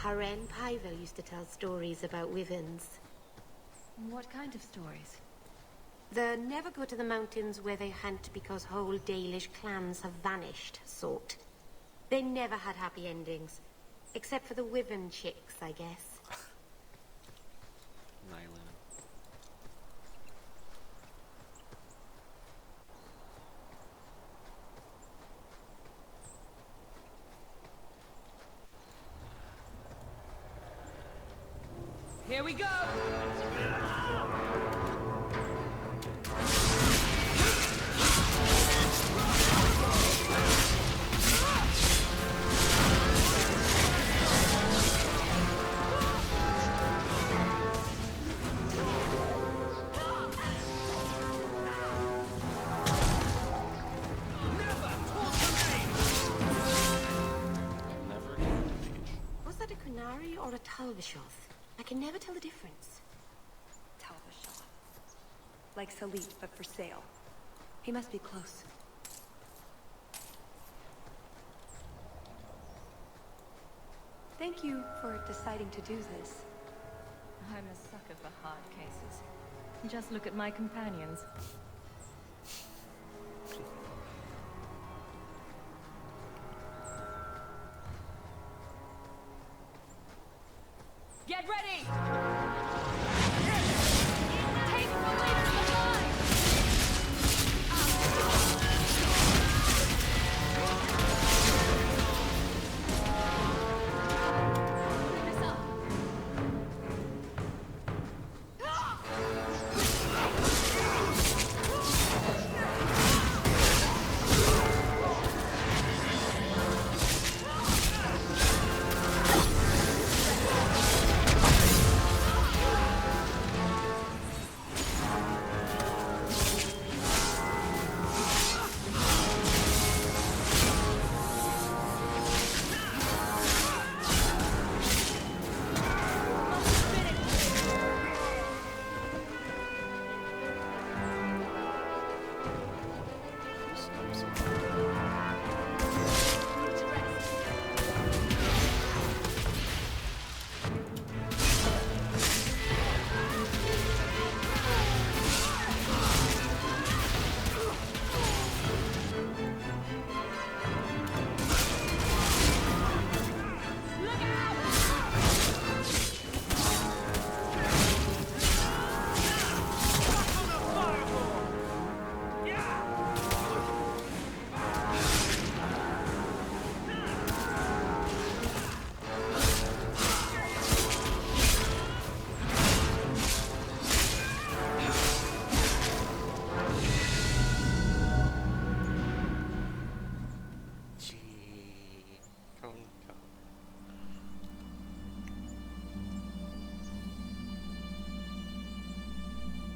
Haren Paivel used to tell stories about wyverns. What kind of stories? The never go to the mountains where they hunt because whole Dalish clans have vanished sort. They never had happy endings. Except for the wyvern chicks, I guess. Nyland. Here we go! Never get on the page. Was that a Kunari or a Talvishoth? I can never tell the difference. Talvishaw. Like Salit, but for sale. He must be close. Thank you for deciding to do this. I'm a sucker for hard cases. Just look at my companions. Get ready! Take the leaders alive! This up!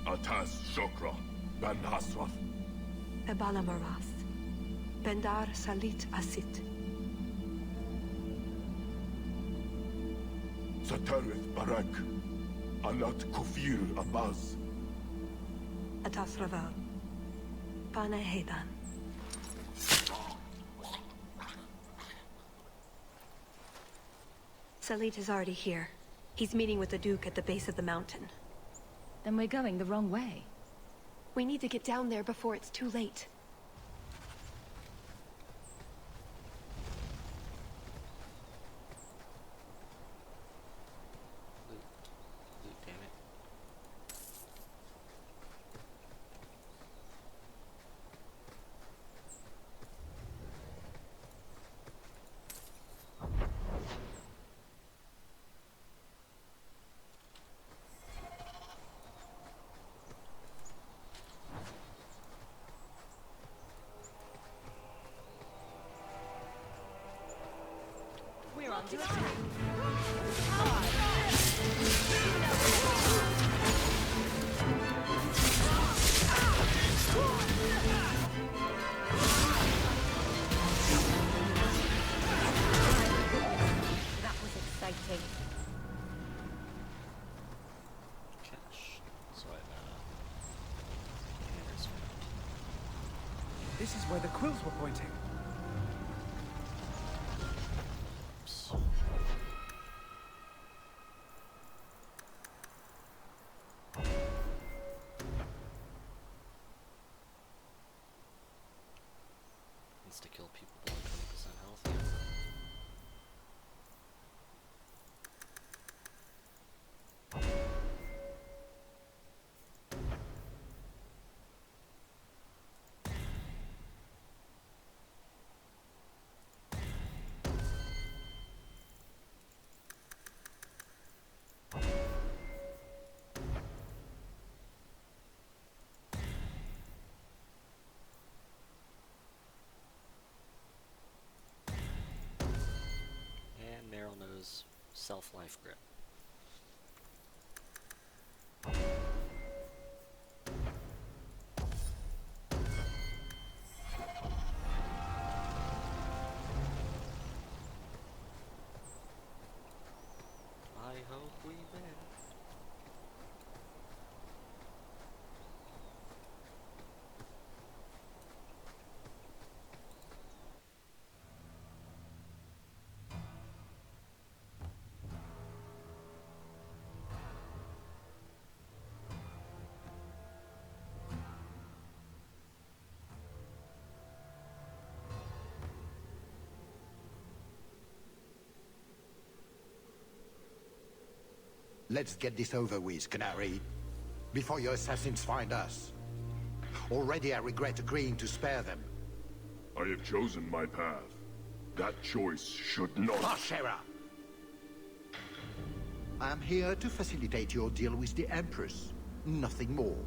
Atas Shokra, Ben Haswath. Ebala Marath. Bendar Salit Asit. Satarith Barak. Alat Kufir Abaz. Atas Raval. Pana Hedan. Salit is already here. He's meeting with the Duke at the base of the mountain. Then we're going the wrong way. We need to get down there before it's too late. Loot, damn it. We're on to it. That was exciting. Cash. So Tanner's found. This is where the quills were pointing. Oops. insta kill people below 20% health. And Narrow Nose Self-Life Grip. I hope we win. Let's get this over with, Canary, before your assassins find us. Already I regret agreeing to spare them. I have chosen my path. That choice should not... Ashera! I am here to facilitate your deal with the Empress. Nothing more.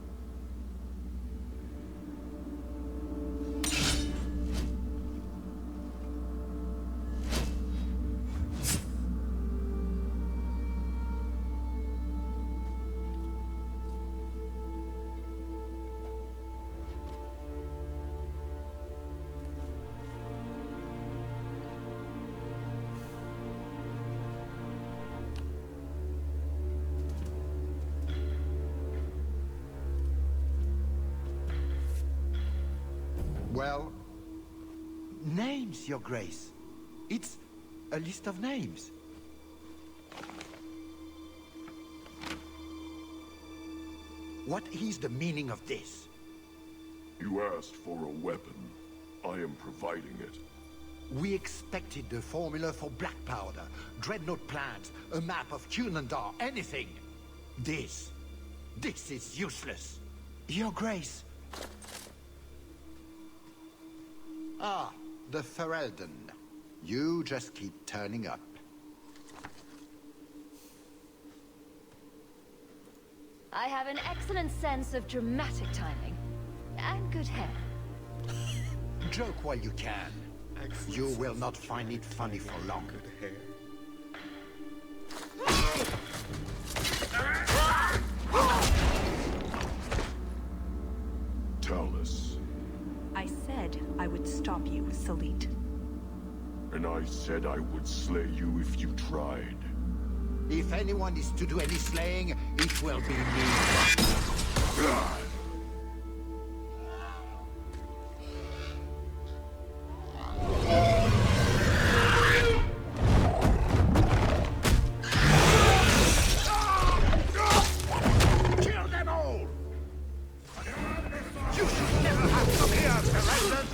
Well, names, Your Grace. It's a list of names. What is the meaning of this? You asked for a weapon. I am providing it. We expected the formula for black powder, dreadnought plans, a map of Cunandar, anything. This is useless. Your Grace. Ah, the Ferelden. You just keep turning up. I have an excellent sense of dramatic timing. And good hair. Joke while you can. You will not find it funny for long. Talus. I said I would stop you, Salit. And I said I would slay you if you tried. If anyone is to do any slaying, it will be me. Kill them all! You should never have come here, Ferelden!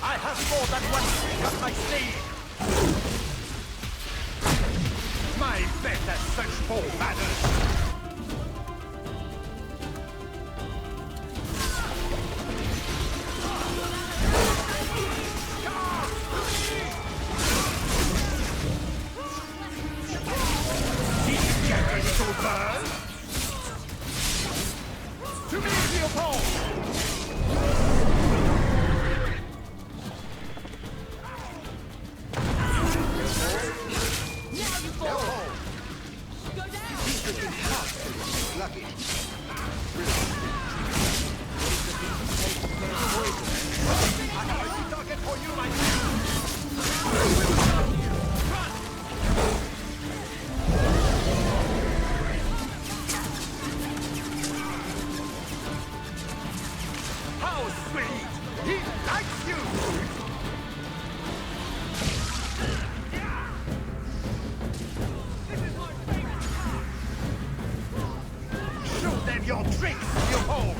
I have more than one trick up my sleeve. My better search for banners. To me, Leopold! How sweet! He likes you! Show them your tricks, you hold!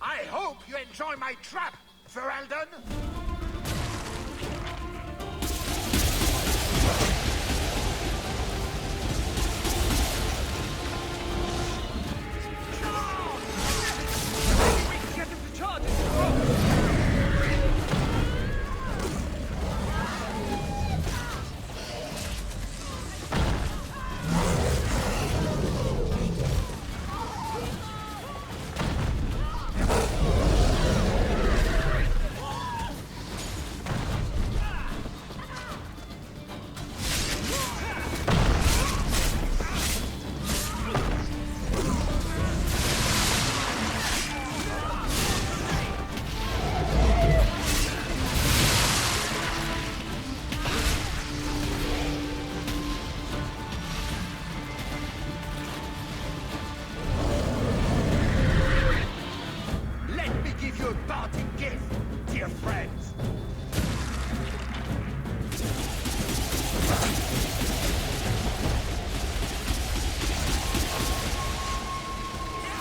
I hope you enjoy my trap, Ferelden! We can get him to charge us! Let me give you a parting gift, dear friends.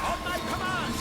On my command!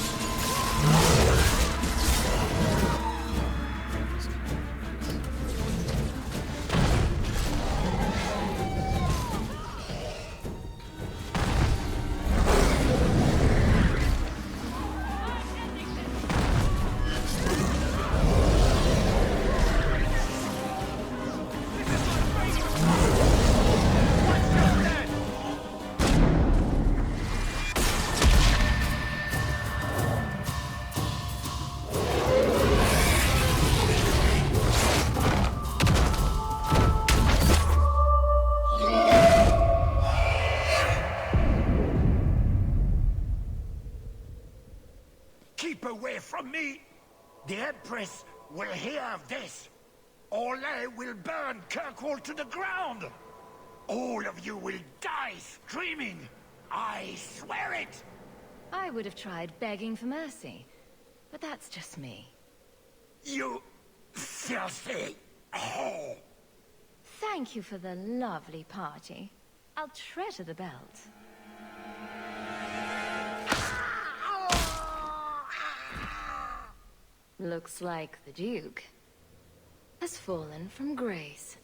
Keep away from me! The Empress will hear of this. Orlais will burn Kirkwall to the ground! All of you will die screaming! I swear it! I would have tried begging for mercy, but that's just me. You filthy whore! Thank you for the lovely party. I'll treasure the belt. Looks like the Duke has fallen from grace.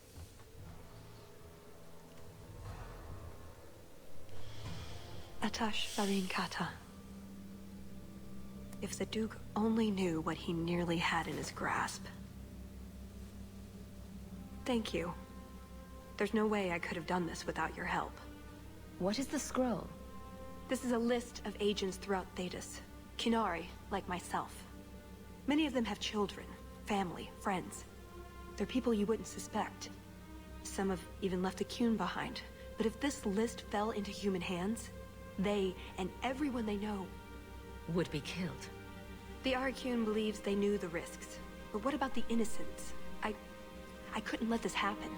Atash Sarin Kata. If the Duke only knew what he nearly had in his grasp. Thank you. There's no way I could have done this without your help. What is the scroll? This is a list of agents throughout Thedas. Qunari, like myself. Many of them have children, family, friends. They're people you wouldn't suspect. Some have even left a Qun behind. But if this list fell into human hands, they, and everyone they know, Would be killed. the Arcune believes they knew the risks. But what about the innocents? I couldn't let this happen.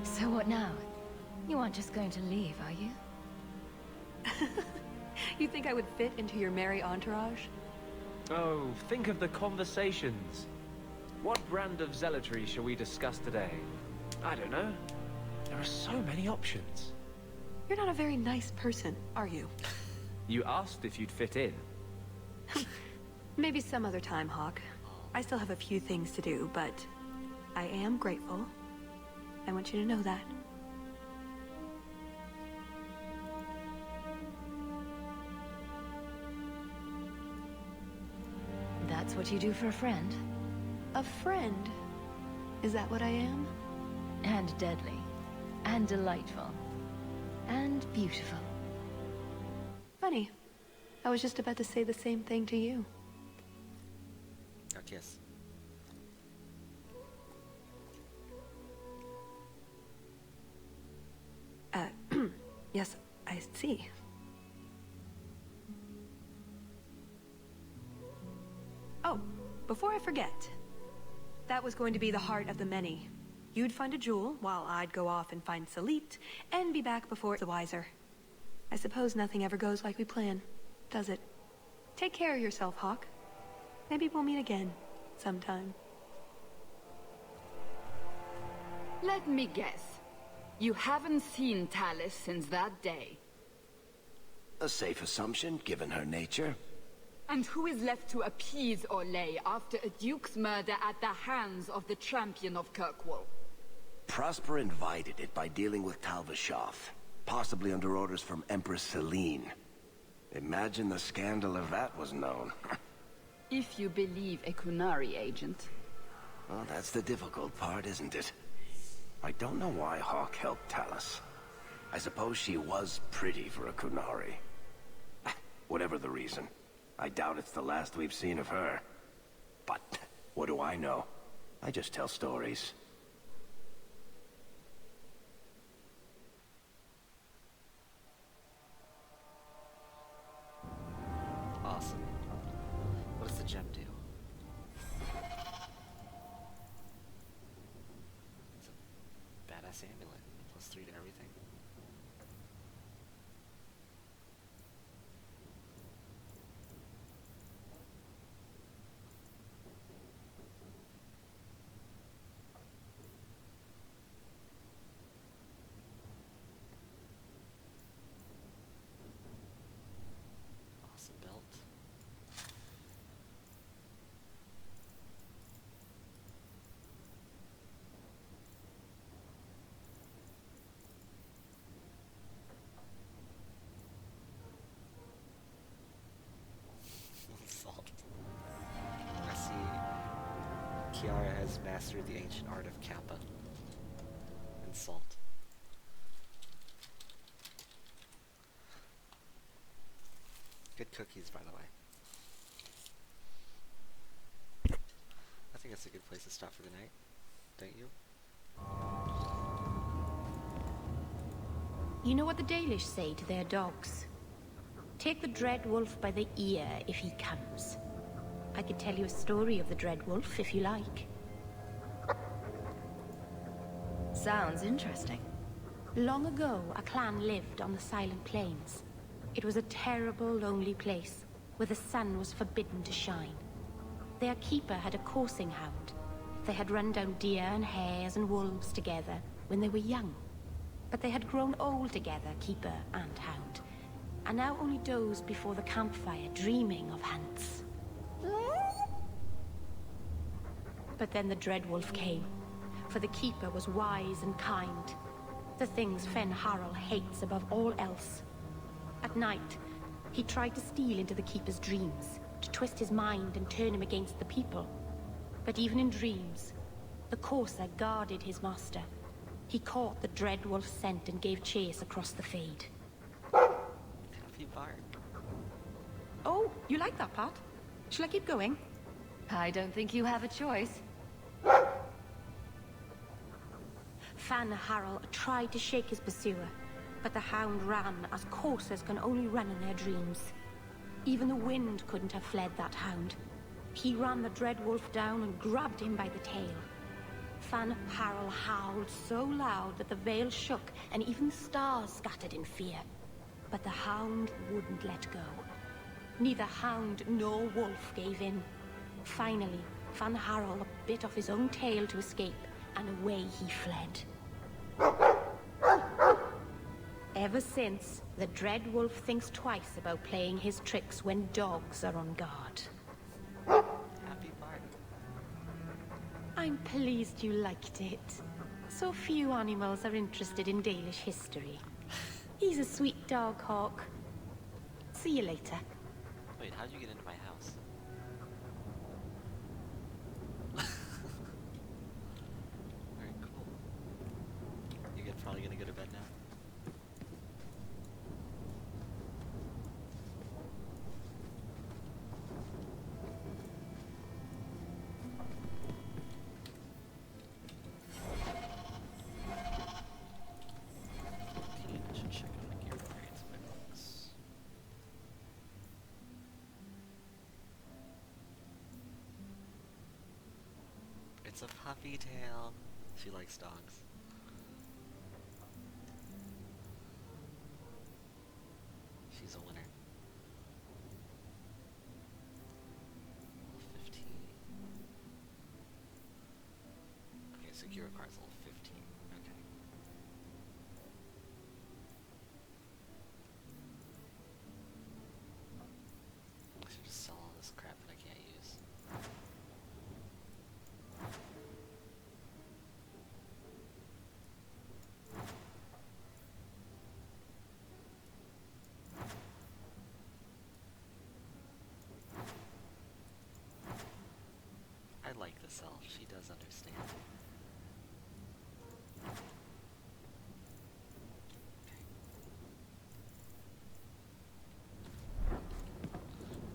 So what now? You aren't just going to leave, are you? You think I would fit into your merry entourage? Oh, think of the conversations. What brand of zealotry shall we discuss today? I don't know. There are so many options. You're not a very nice person, are you? You asked if you'd fit in. Maybe some other time, Hawk. I still have a few things to do, but I am grateful. I want you to know that. That's what you do for a friend? A friend? Is that what I am? And deadly. And delightful. And beautiful. Funny. I was just about to say the same thing to you. A kiss. Yes, I see. Oh, before I forget. That was going to be the heart of the many. You'd find a jewel, while I'd go off and find Salit, and be back before the wiser. I suppose nothing ever goes like we plan, does it? Take care of yourself, Hawk. Maybe we'll meet again, sometime. Let me guess. You haven't seen Talus since that day. A safe assumption, given her nature. And who is left to appease Orlais after a duke's murder at the hands of the champion of Kirkwall? Prosper invited it by dealing with Tal Vashoth, possibly under orders from Empress Celine. Imagine the scandal if that was known. If you believe a Kunari agent. Well, that's the difficult part, isn't it? I don't know why Hawk helped Talus. I suppose she was pretty for a Kunari. Whatever the reason, I doubt it's the last we've seen of her. But what do I know? I just tell stories. Awesome. What does the gem do? It's a badass amulet. +3 to everything. Awesome belt. Salt. I see Kiara has mastered the ancient art of Kappa and salt. Good cookies, by the way. I think that's a good place to stop for the night, don't you? You know what the Dalish say to their dogs? Take the Dread Wolf by the ear if he comes. I could tell you a story of the Dread Wolf if you like. Sounds interesting. Long ago, a clan lived on the Silent Plains. It was a terrible, lonely place, where the sun was forbidden to shine. Their keeper had a coursing hound. They had run down deer and hares and wolves together when they were young. But they had grown old together, keeper and hound, and now only dozed before the campfire, dreaming of hunts. But then the Dread Wolf came, for the keeper was wise and kind. The things Fen Harel hates above all else. At night, he tried to steal into the Keeper's dreams, to twist his mind and turn him against the people. But even in dreams, the Courser guarded his master. He caught the Dread Wolf's scent and gave chase across the Fade. Happy Bard. Oh, you like that part? Shall I keep going? I don't think you have a choice. Fan Harel tried to shake his pursuer, but the hound ran as coursers can only run in their dreams. Even the wind couldn't have fled that hound. He ran the Dread Wolf down and grabbed him by the tail. Fan Harel howled so loud that the veil shook and even the stars scattered in fear. But the hound wouldn't let go. Neither hound nor wolf gave in. Finally, Fan Harel bit off his own tail to escape, and away he fled. Ever since, the Dread Wolf thinks twice about playing his tricks when dogs are on guard. Happy Bard. I'm pleased you liked it. So few animals are interested in Dalish history. He's a sweet dog, Hawk. See you later. Wait, how'd you get into my house? Very cool. go to bed now? Should check on the gear upgrades in my books. It's a puppy tail. She likes dogs. She's a winner. 15. Okay, secure car's level 15. Okay. I should just sell all this crap that I can't use. I like this elf. She does understand.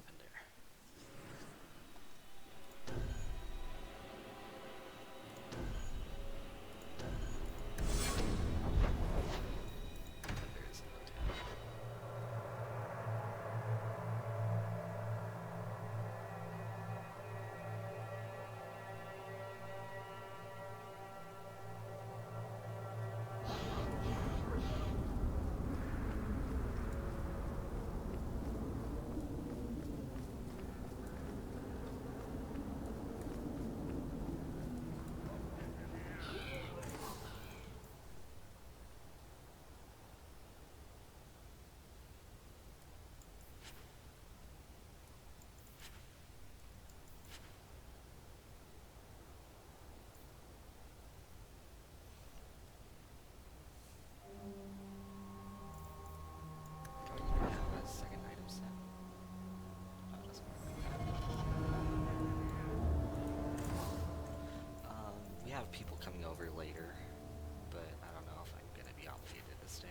And there. And there's no tab. Do I even have a second item set? Oh, it doesn't work. We have people coming over later, but I don't know if I'm gonna be obligated to stay.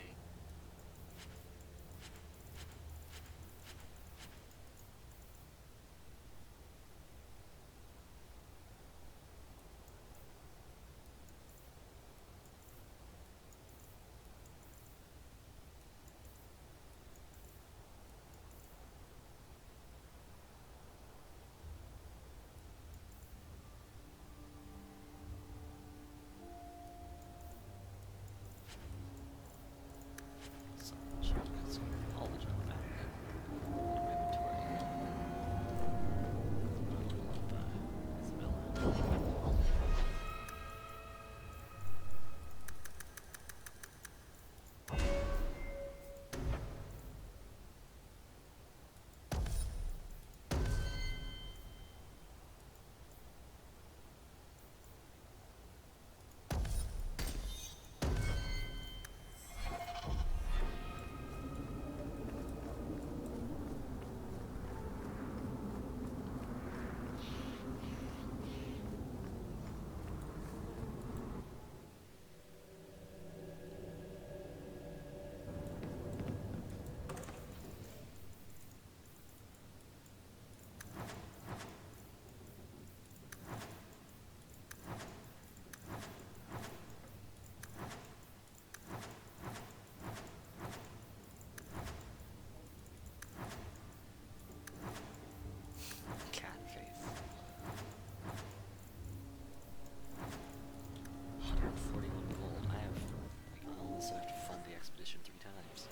So, sure, that's all the junk back in my inventory. Isabella. Cat face. 141 gold. I have, like, I almost have to fund the expedition 3 times.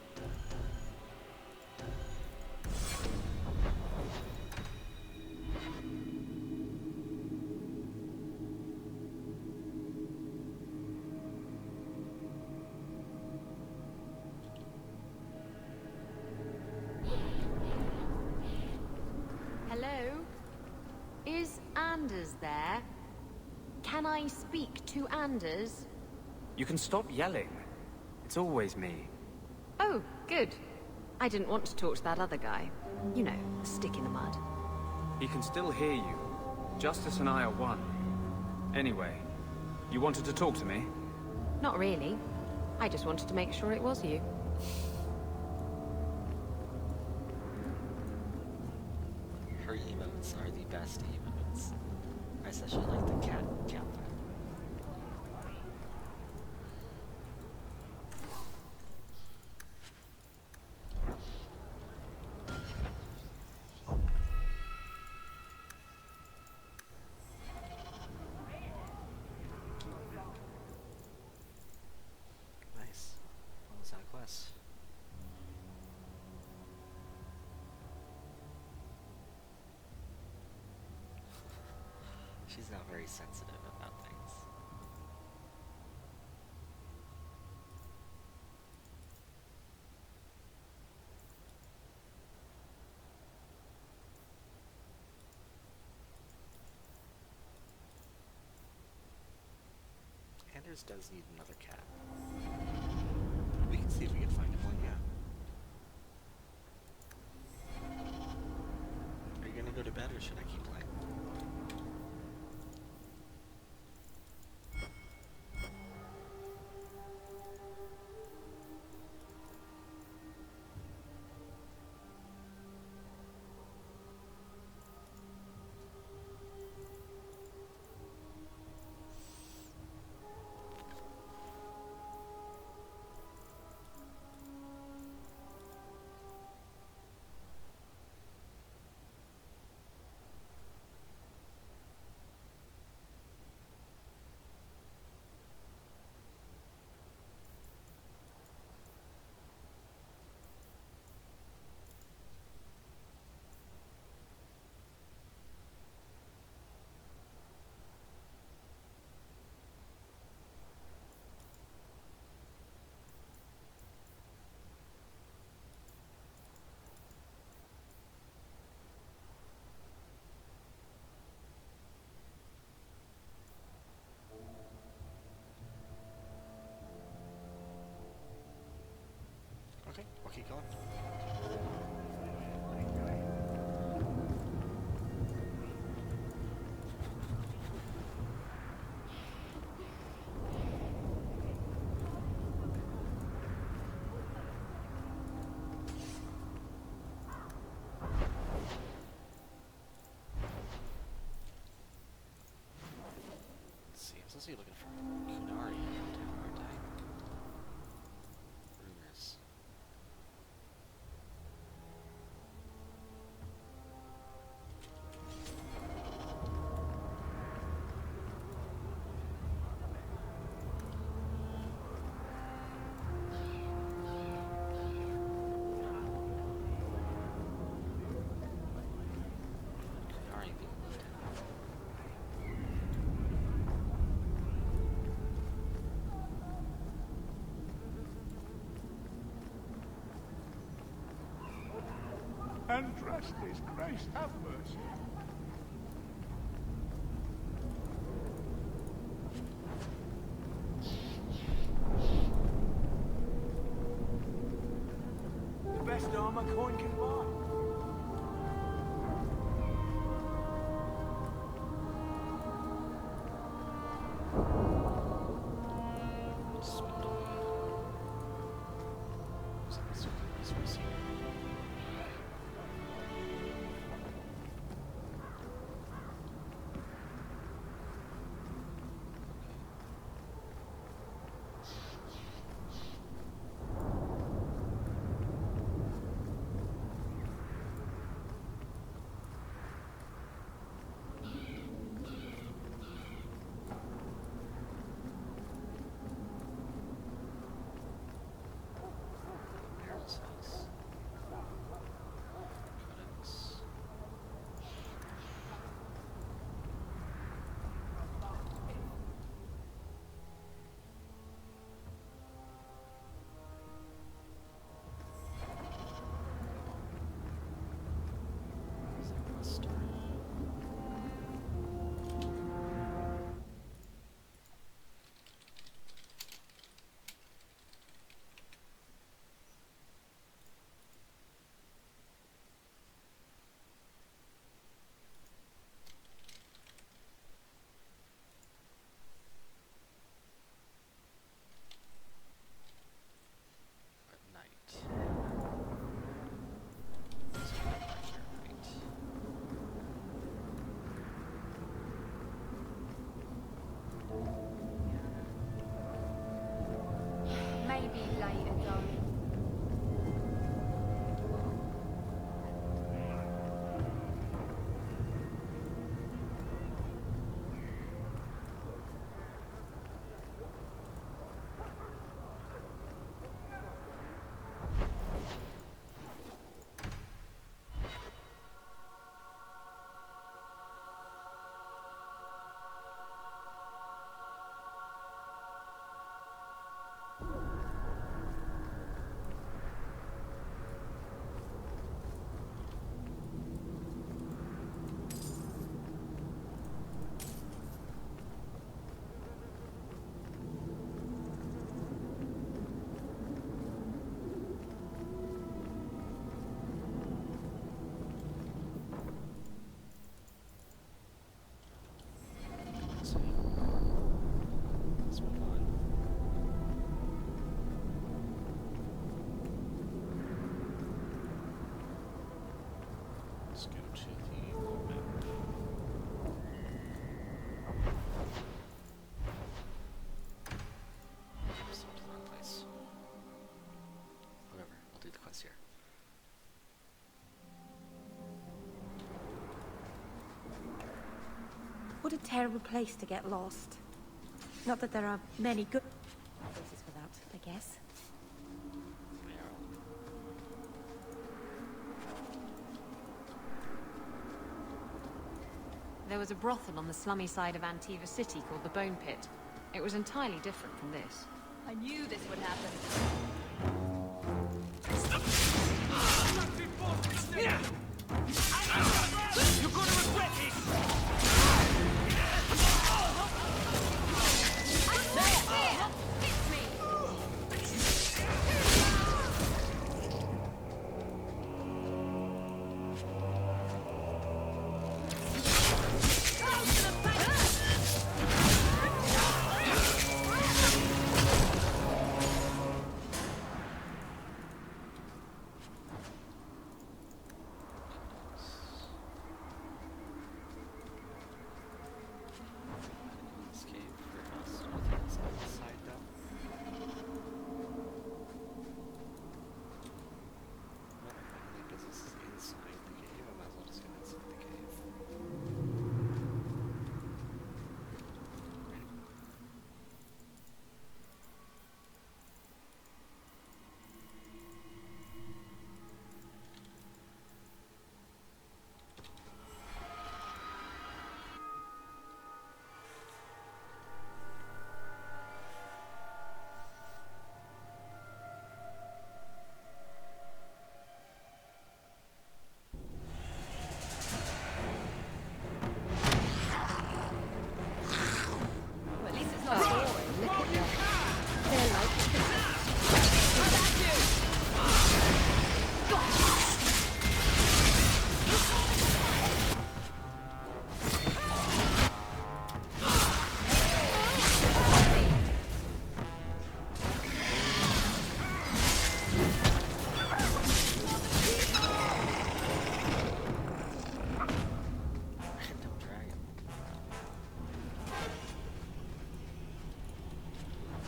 Hello? Is Anders there? Can I speak to Anders? You can stop yelling. It's always me. Oh, good. I didn't want to talk to that other guy. You know, the stick in the mud. He can still hear you. Justice and I are one. Anyway, you wanted to talk to me? Not really. I just wanted to make sure it was you. Her emotes are the best emotes. I especially like the cat Kappa. Nice. What was that quest? She's not very sensitive about things. Anders does need another cat. We can see if we can find him one, yeah. Are you gonna go to bed or should I keep playing? Okay, we'll keep going. Let's see, I'm supposed to be looking for Kunari around town, aren't I? Rumors. Kunari being moved in. Andrastes, Christ have mercy. The best armor coin can buy. Swindle. Supposed to be to the map. Still to the wrong place. Whatever, I'll do the quest here. What a terrible place to get lost. Not that there are many good places for that, I guess. There was a brothel on the slummy side of Antiva City called the Bone Pit. It was entirely different from this. I knew this would happen. You're gonna regret it!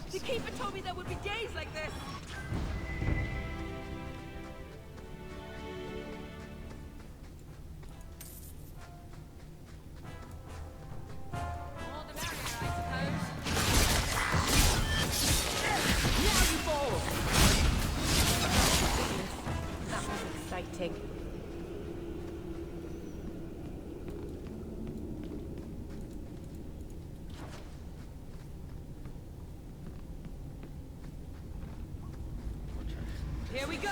The Keeper told me there would be days like this! That was exciting. Here we go!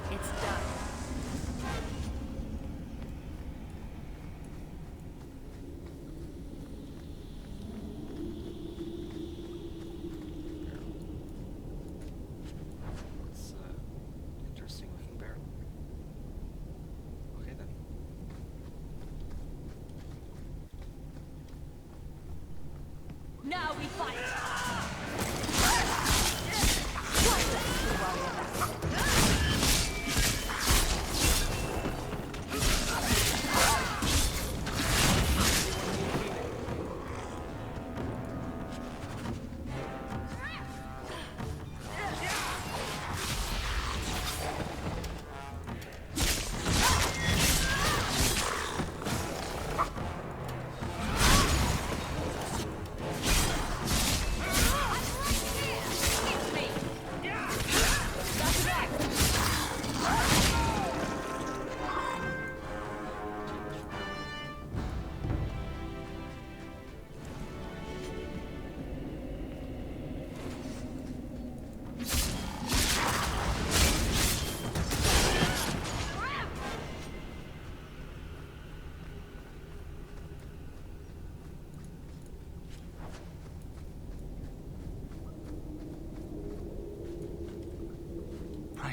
It's done.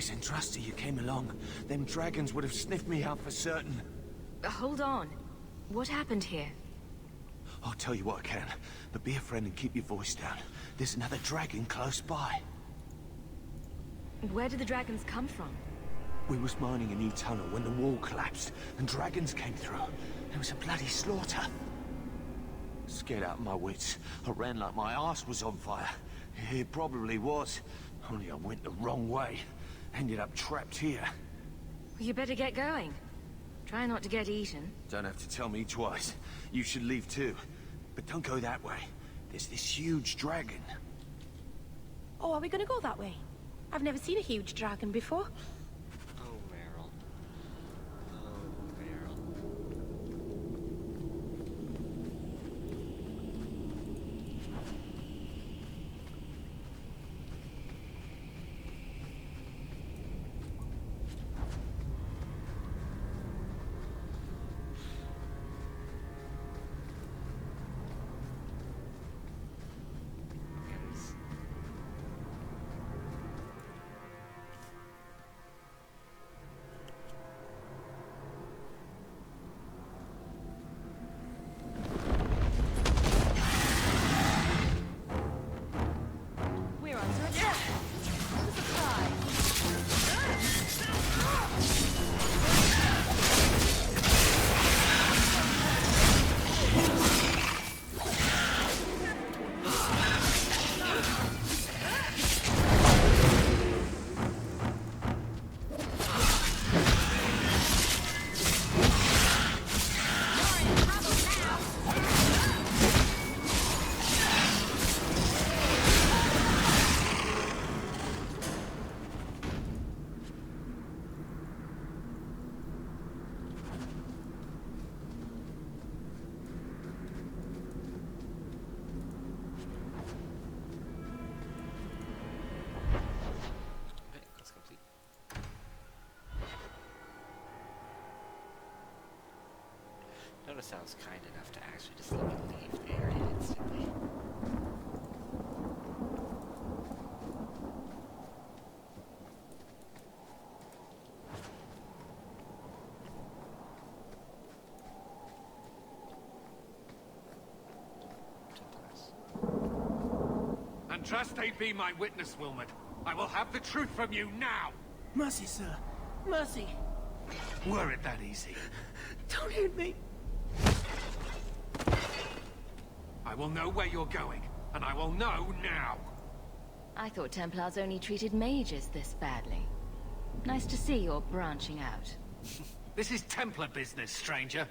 Twice in Trusty you came along. Them dragons would have sniffed me out for certain. Hold on. What happened here? I'll tell you what I can, but be a friend and keep your voice down. There's another dragon close by. Where did the dragons come from? We was mining a new tunnel when the wall collapsed, and dragons came through. It was a bloody slaughter. Scared out of my wits, I ran like my arse was on fire. It probably was, only I went the wrong way. Ended up trapped here. You better get going. Try not to get eaten. Don't have to tell me twice. You should leave too. But don't go that way. There's this huge dragon. Oh, are we gonna go that way? I've never seen a huge dragon before. Oh, Meryl. Oh, Meryl. Yes. We're under attack. Okay, that's complete. Notice I was kind enough to actually just let me leave the area instantly. And trust they be my witness, Wilmot. I will have the truth from you now! Mercy, sir. Mercy. Were it that easy? Don't hit me. I will know where you're going, and I will know now! I thought Templars only treated mages this badly. Nice to see you're branching out. This is Templar business, stranger.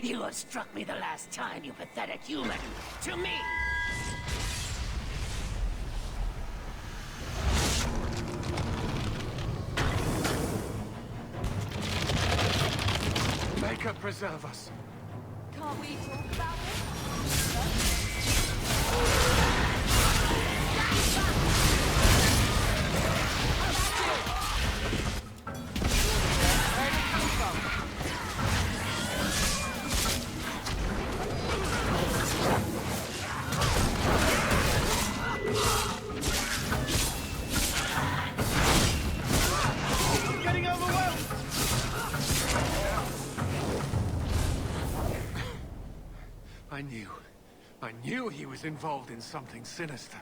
You have struck me the last time, you pathetic human. To me! Maker preserve us. Can't we talk about Getting overwhelmed! I knew he was involved in something sinister.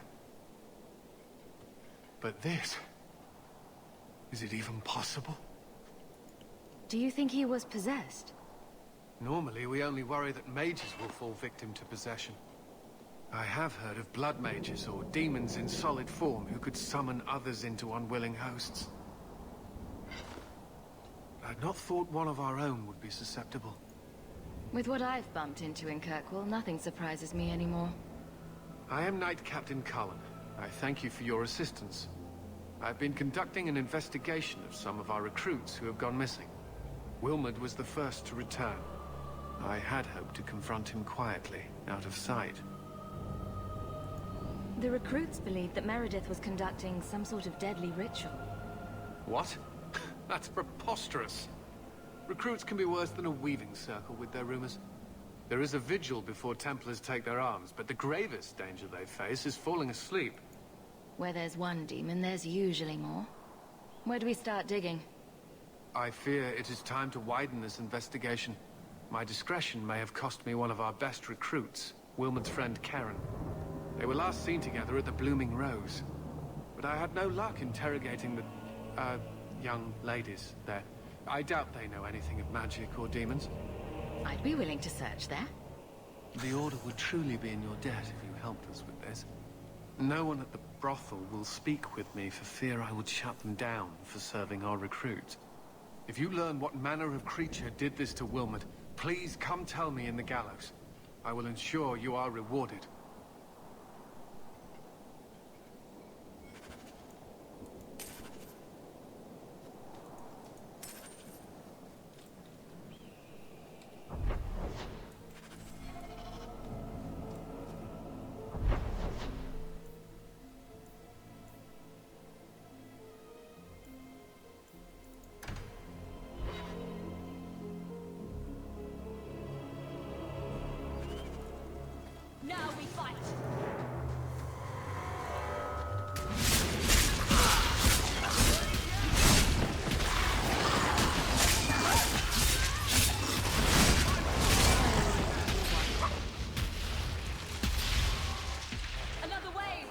But this... is it even possible? Do you think he was possessed? Normally, we only worry that mages will fall victim to possession. I have heard of blood mages or demons in solid form who could summon others into unwilling hosts. I'd not thought one of our own would be susceptible. With what I've bumped into in Kirkwall, nothing surprises me anymore. I am Knight Captain Cullen. I thank you for your assistance. I've been conducting an investigation of some of our recruits who have gone missing. Wilmot was the first to return. I had hoped to confront him quietly, out of sight. The recruits believed that Meredith was conducting some sort of deadly ritual. What? That's preposterous. Recruits can be worse than a weaving circle with their rumors. There is a vigil before Templars take their arms, but the gravest danger they face is falling asleep. Where there's one demon, there's usually more. Where do we start digging? I fear it is time to widen this investigation. My discretion may have cost me one of our best recruits, Wilmot's friend Karen. They were last seen together at the Blooming Rose. But I had no luck interrogating the, young ladies there. I doubt they know anything of magic or demons. I'd be willing to search there. The Order would truly be in your debt if you helped us with this. No one at the brothel will speak with me for fear I would shut them down for serving our recruits. If you learn what manner of creature did this to Wilmot, please come tell me in the gallows. I will ensure you are rewarded. Now we fight! Another wave!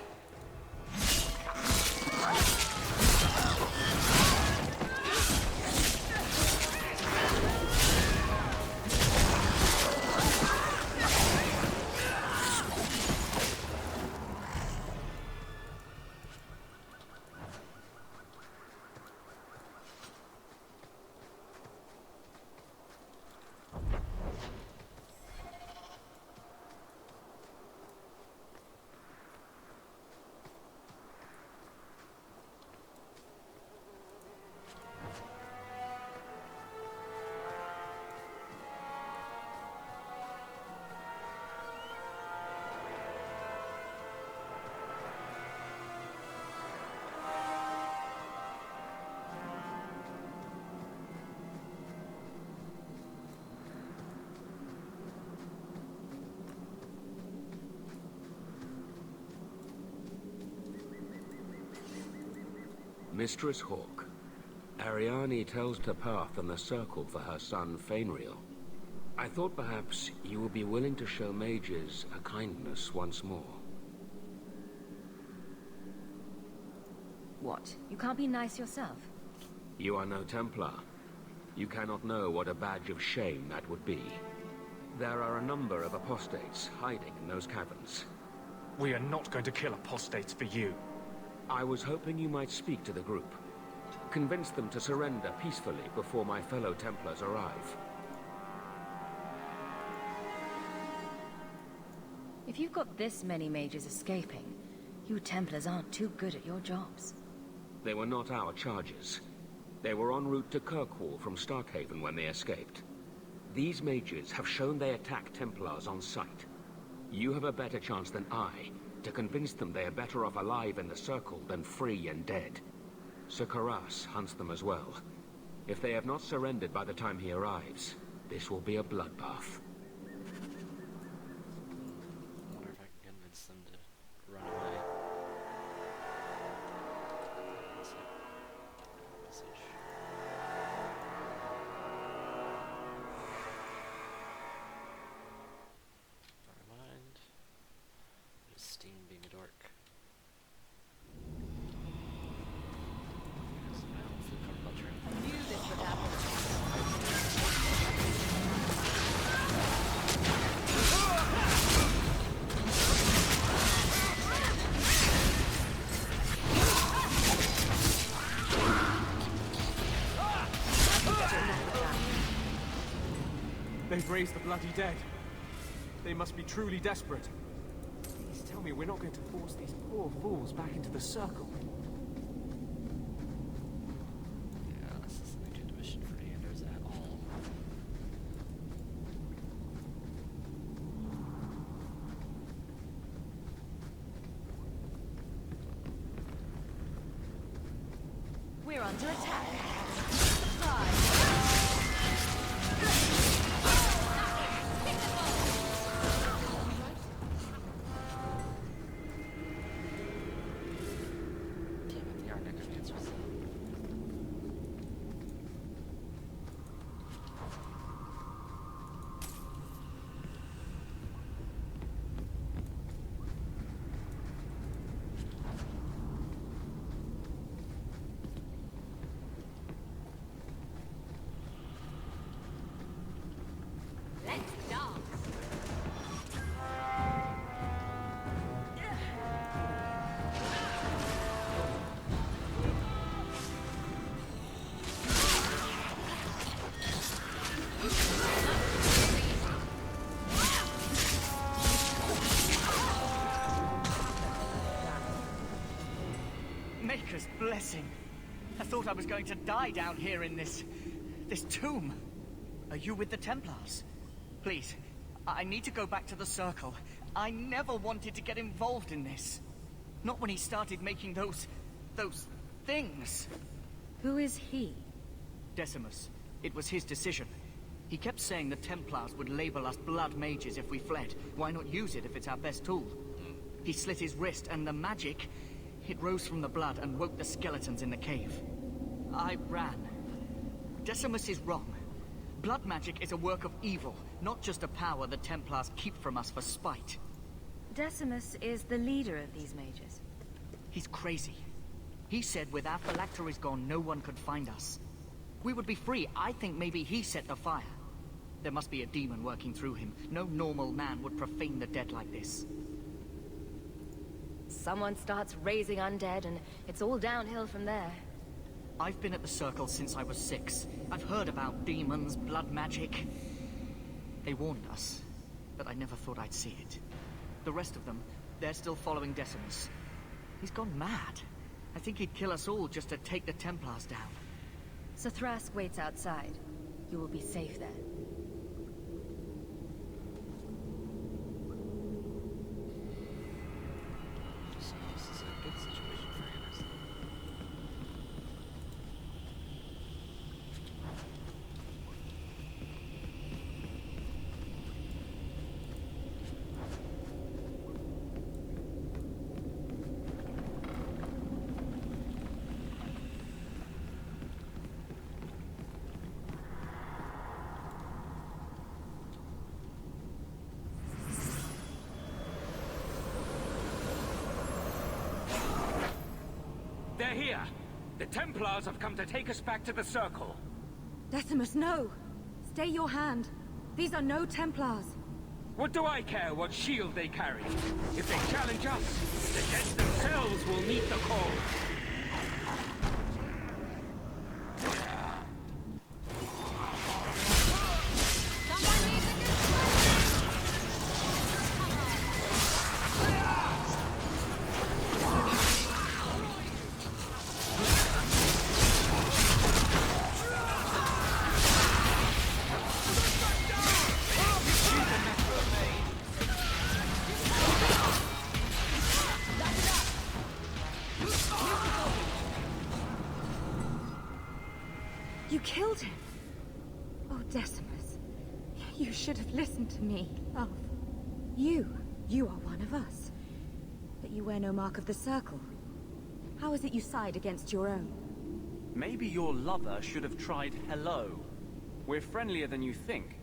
Mistress Hawke, Ariane tells to path and the Circle for her son Fainriel. I thought perhaps you would be willing to show mages a kindness once more. What? You can't be nice yourself? You are no Templar. You cannot know what a badge of shame that would be. There are a number of apostates hiding in those caverns. We are not going to kill apostates for you. I was hoping you might speak to the group. Convince them to surrender peacefully before my fellow Templars arrive. If you've got this many mages escaping, you Templars aren't too good at your jobs. They were not our charges. They were en route to Kirkwall from Starkhaven when they escaped. These mages have shown they attack Templars on sight. You have a better chance than I to convince them they are better off alive in the Circle than free and dead. Sir Karas hunts them as well. If they have not surrendered by the time he arrives, this will be a bloodbath. I wonder if I can convince them to run away. Message. Never mind. Just Steam being a dork. I knew this would happen. They've raised the bloody dead. They must be truly desperate. Please tell me we're not going to force these poor fools back into the Circle. Yeah, this isn't a good mission for Anders at all. We're under attack. Maker's blessing. I thought I was going to die down here in this tomb. Are you with the Templars? Please, I need to go back to the Circle. I never wanted to get involved in this. Not when he started making those things. Who is he? Decimus. It was his decision. He kept saying the Templars would label us blood mages if we fled. Why not use it if it's our best tool? He slit his wrist, and the magic, it rose from the blood and woke the skeletons in the cave. I ran. Decimus is wrong. Blood magic is a work of evil, not just a power the Templars keep from us for spite. Decimus is the leader of these mages. He's crazy. He said with our phylacteries gone, no one could find us. We would be free. I think maybe he set the fire. There must be a demon working through him. No normal man would profane the dead like this. Someone starts raising undead, and it's all downhill from there. I've been at the Circle since I was 6. I've heard about demons, blood magic. They warned us, but I never thought I'd see it. The rest of them, they're still following Decimus. He's gone mad. I think he'd kill us all just to take the Templars down. So Thrask waits outside. You will be safe there. So this is a good situation for Anderson. They're here! The Templars have come to take us back to the Circle. Decimus, no! Stay your hand. These are no Templars. What do I care what shield they carry? If they challenge us, the dead themselves will meet the call. You killed him! Oh, Decimus. You should have listened to me, love. You are one of us. But you wear no mark of the Circle. How is it you side against your own? Maybe your lover should have tried hello. We're friendlier than you think.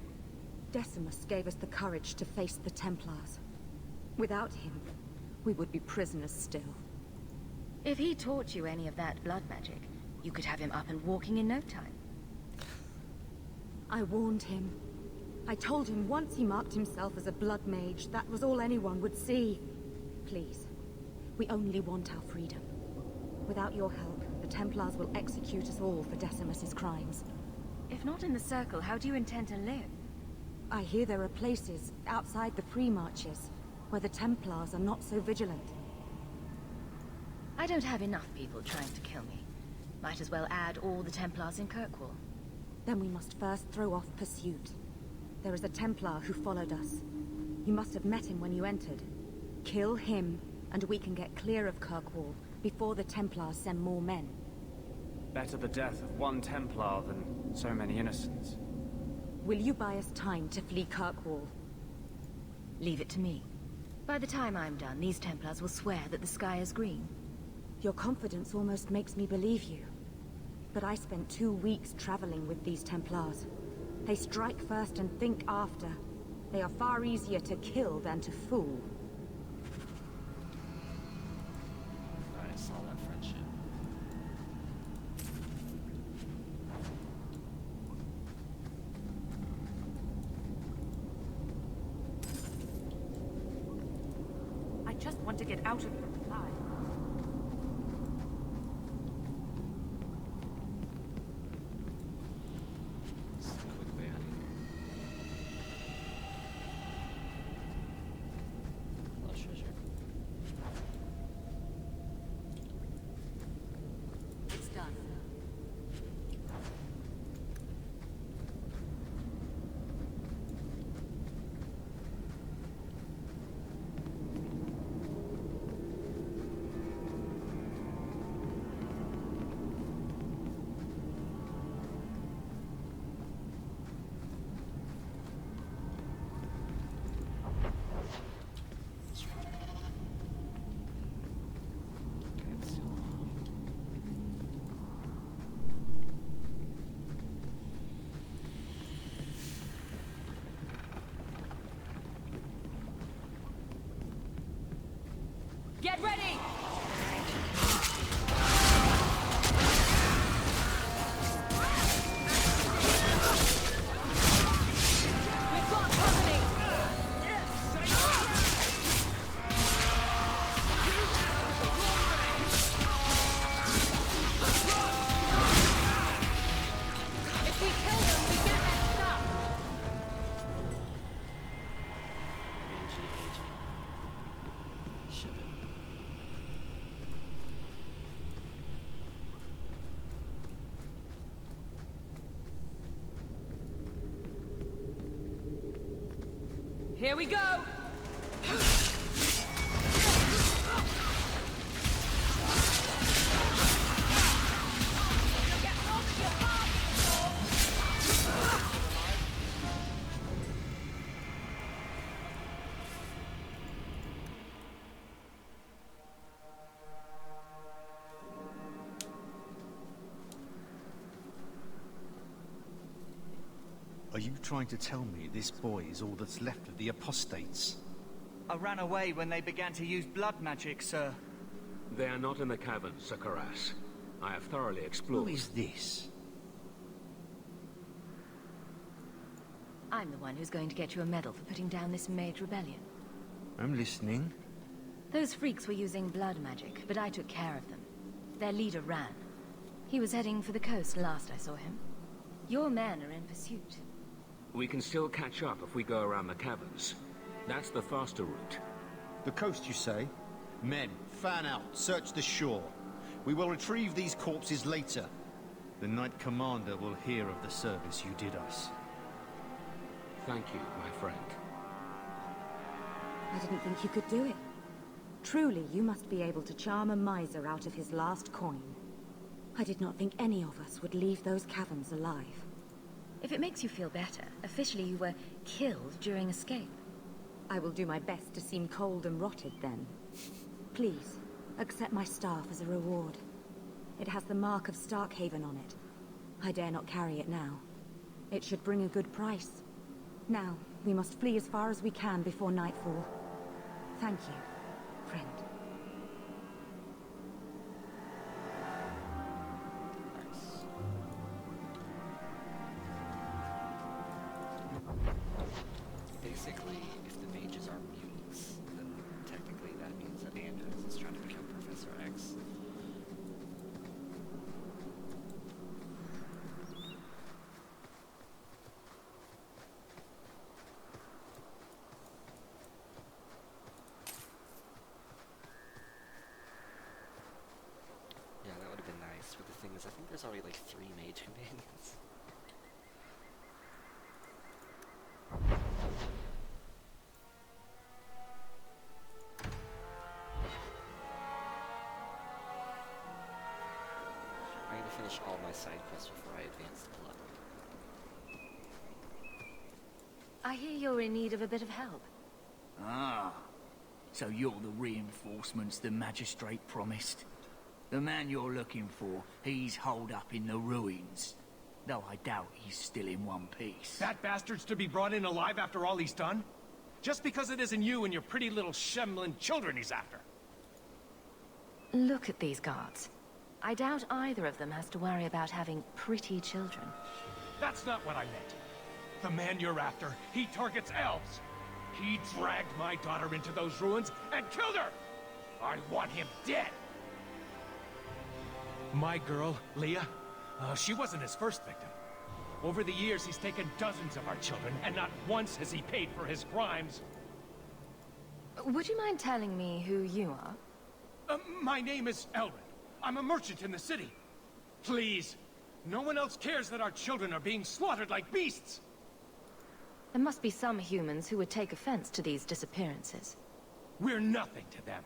Decimus gave us the courage to face the Templars. Without him, we would be prisoners still. If he taught you any of that blood magic, you could have him up and walking in no time. I warned him. I told him once he marked himself as a blood mage, that was all anyone would see. Please, we only want our freedom. Without your help, the Templars will execute us all for Decimus's crimes. If not in the Circle, how do you intend to live? I hear there are places outside the Free Marches where the Templars are not so vigilant. I don't have enough people trying to kill me. Might as well add all the Templars in Kirkwall. Then we must first throw off pursuit. There is a Templar who followed us. You must have met him when you entered. Kill him, and we can get clear of Kirkwall before the Templars send more men. Better the death of one Templar than so many innocents. Will you buy us time to flee Kirkwall? Leave it to me. By the time I'm done, these Templars will swear that the sky is green. Your confidence almost makes me believe you. But I spent 2 weeks traveling with these Templars. They strike first and think after. They are far easier to kill than to fool. I saw that friendship. I just want to get out of here alive. Here we go! Are you trying to tell me this boy is all that's left of the apostates? I ran away when they began to use blood magic, sir. They are not in the caverns, Sir Karas. I have thoroughly explored. Who is this? I'm the one who's going to get you a medal for putting down this mage rebellion. I'm listening. Those freaks were using blood magic, but I took care of them. Their leader ran. He was heading for the coast last I saw him. Your men are in pursuit. We can still catch up if we go around the caverns. That's the faster route. The coast, you say? Men, fan out, search the shore. We will retrieve these corpses later. The Knight Commander will hear of the service you did us. Thank you, my friend. I didn't think you could do it. Truly, you must be able to charm a miser out of his last coin. I did not think any of us would leave those caverns alive. If it makes you feel better, officially you were killed during escape. I will do my best to seem cold and rotted then. Please, accept my staff as a reward. It has the mark of Starkhaven on it. I dare not carry it now. It should bring a good price. Now, we must flee as far as we can before nightfall. Thank you, friend. Basically, if the mages are mutants, then technically that means that Anders is trying to become Professor X. Yeah, that would have been nice, but the thing is, I think there's already like 3 mage companions. I'm gonna finish all my side quests before I advance the plot. I hear you're in need of a bit of help. Ah, so you're the reinforcements the Magistrate promised. The man you're looking for, he's holed up in the ruins. Though I doubt he's still in one piece. That bastard's to be brought in alive after all he's done? Just because it isn't you and your pretty little Shemlin children he's after. Look at these guards. I doubt either of them has to worry about having pretty children. That's not what I meant. The man you're after, he targets elves. He dragged my daughter into those ruins and killed her! I want him dead! My girl, Leah, she wasn't his first victim. Over the years, he's taken dozens of our children, and not once has he paid for his crimes. Would you mind telling me who you are? My name is Elrin. I'm a merchant in the city. Please, no one else cares that our children are being slaughtered like beasts. There must be some humans who would take offense to these disappearances. We're nothing to them.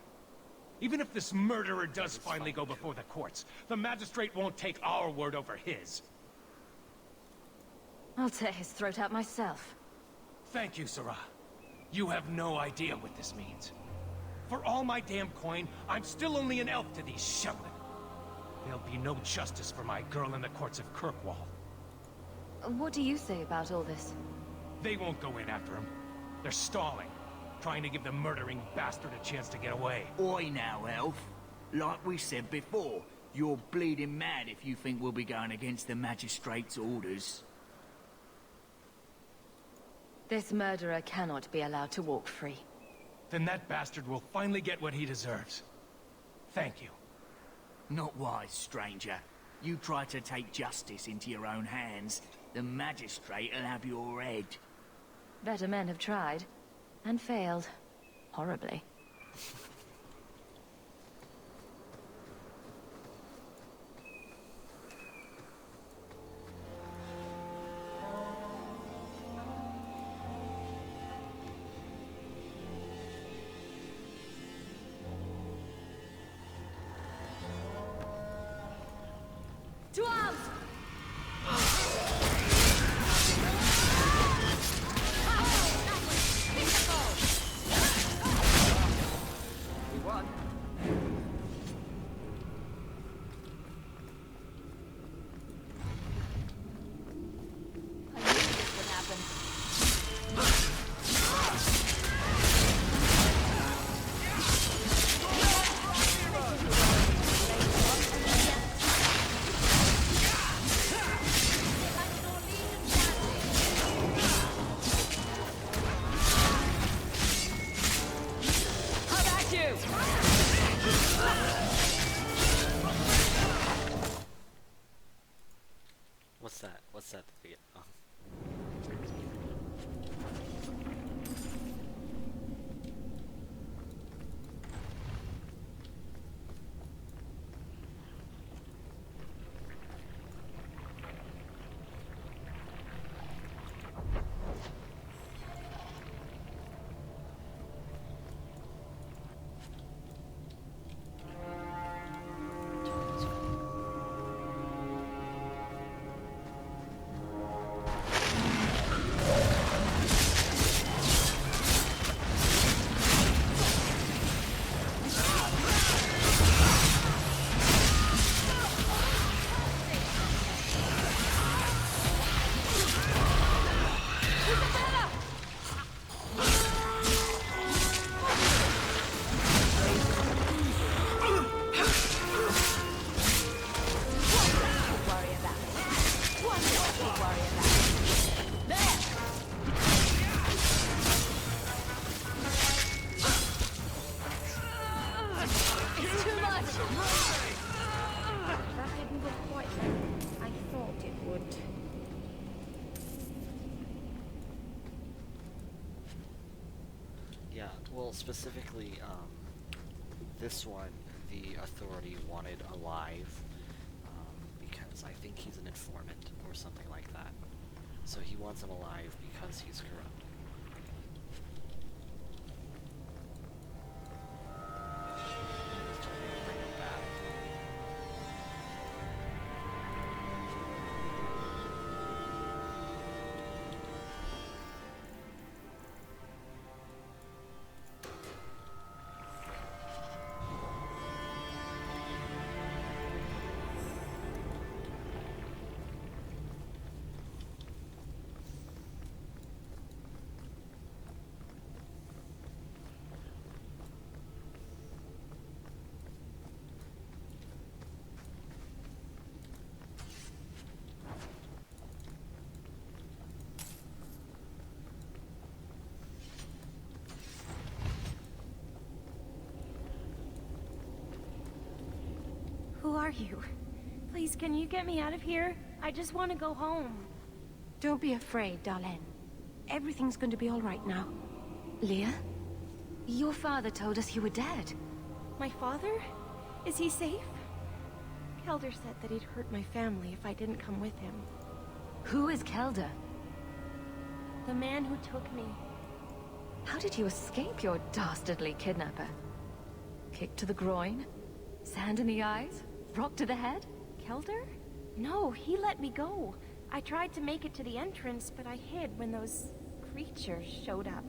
Even if this murderer does finally go before the courts, the Magistrate won't take our word over his. I'll tear his throat out myself. Thank you, Sarah. You have no idea what this means. For all my damn coin, I'm still only an elf to these Shemlin. There'll be no justice for my girl in the courts of Kirkwall. What do you say about all this? They won't go in after him. They're stalling, trying to give the murdering bastard a chance to get away. Oi now, elf. Like we said before, you're bleeding mad if you think we'll be going against the Magistrate's orders. This murderer cannot be allowed to walk free. Then that bastard will finally get what he deserves. Thank you. Not wise, stranger. You try to take justice into your own hands, the Magistrate'll have your head. Better men have tried, and failed. Horribly. To arms! We won. I knew this would happen. How about you? What's that? What's that? Oh. It's too much! That didn't go quite like I thought it would. Yeah, well, specifically, this one, the Authority wanted alive, because I think he's an informant or something like that. So he wants him alive because he's corrupt. Who are you? Please, can you get me out of here? I just want to go home. Don't be afraid, Darlene. Everything's going to be all right now. Leah? Your father told us you were dead. My father? Is he safe? Kelder said that he'd hurt my family if I didn't come with him. Who is Kelder? The man who took me. How did you escape your dastardly kidnapper? Kick to the groin? Sand in the eyes? Rock to the head? Kelder? No, he let me go. I tried to make it to the entrance, but I hid when those creatures showed up.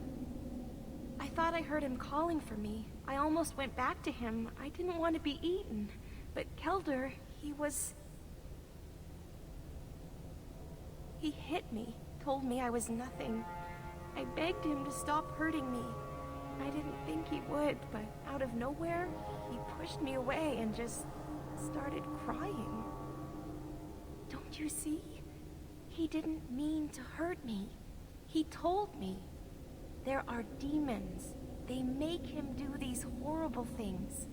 I thought I heard him calling for me. I almost went back to him. I didn't want to be eaten. But Kelder, he hit me, told me I was nothing. I begged him to stop hurting me. I didn't think he would, but out of nowhere, he pushed me away and just started crying. Don't you see? He didn't mean to hurt me. He told me. There are demons. They make him do these horrible things.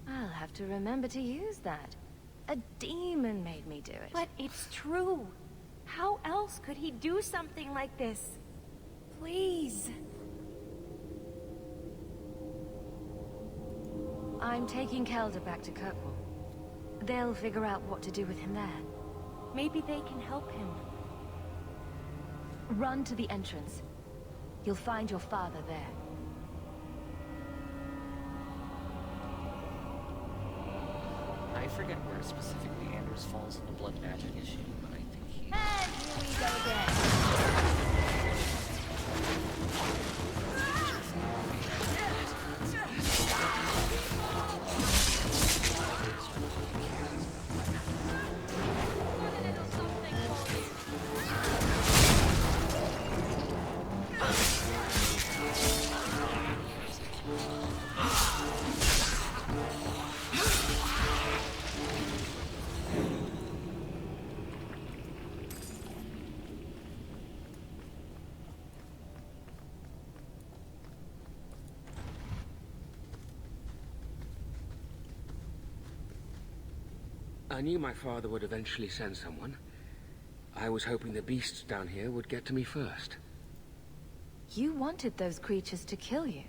I'll have to remember to use that. A demon made me do it. But it's true. How else could he do something like this? Please. I'm taking Kelder back to Kirkwall. They'll figure out what to do with him there. Maybe they can help him. Run to the entrance. You'll find your father there. forget where specifically Anders falls in the blood magic issue, but I think he... And here we go again. I knew my father would eventually send someone. I was hoping the beasts down here would get to me first. You wanted those creatures to kill you.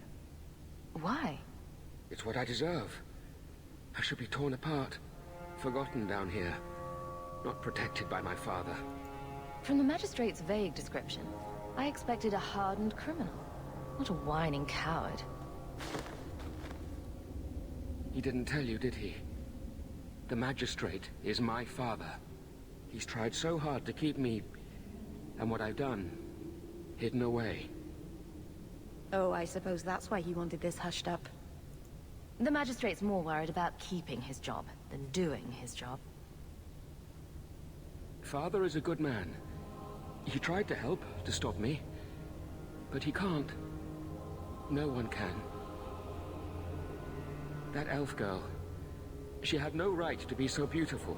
Why? It's what I deserve. I should be torn apart, forgotten down here, not protected by my father. From the Magistrate's vague description, I expected a hardened criminal, not a whining coward. He didn't tell you, did he? The Magistrate is my father. He's tried so hard to keep me, and what I've done, hidden away. Oh, I suppose that's why he wanted this hushed up. The Magistrate's more worried about keeping his job than doing his job. Father is a good man. He tried to help, to stop me. But he can't. No one can. That elf girl, she had no right to be so beautiful,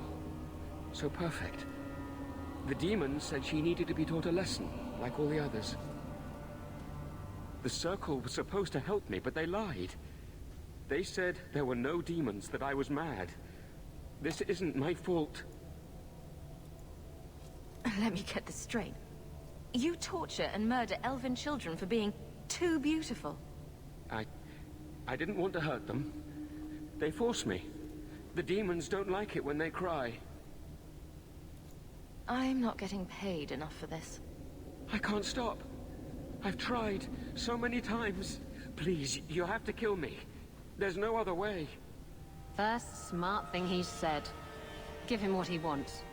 so perfect. The demons said she needed to be taught a lesson, like all the others. The Circle was supposed to help me, but they lied. They said there were no demons, that I was mad. This isn't my fault. Let me get this straight. You torture and murder elven children for being too beautiful. I didn't want to hurt them. They forced me. The demons don't like it when they cry. I'm not getting paid enough for this. I can't stop. I've tried so many times. Please, you have to kill me. There's no other way. First smart thing he's said. Give him what he wants.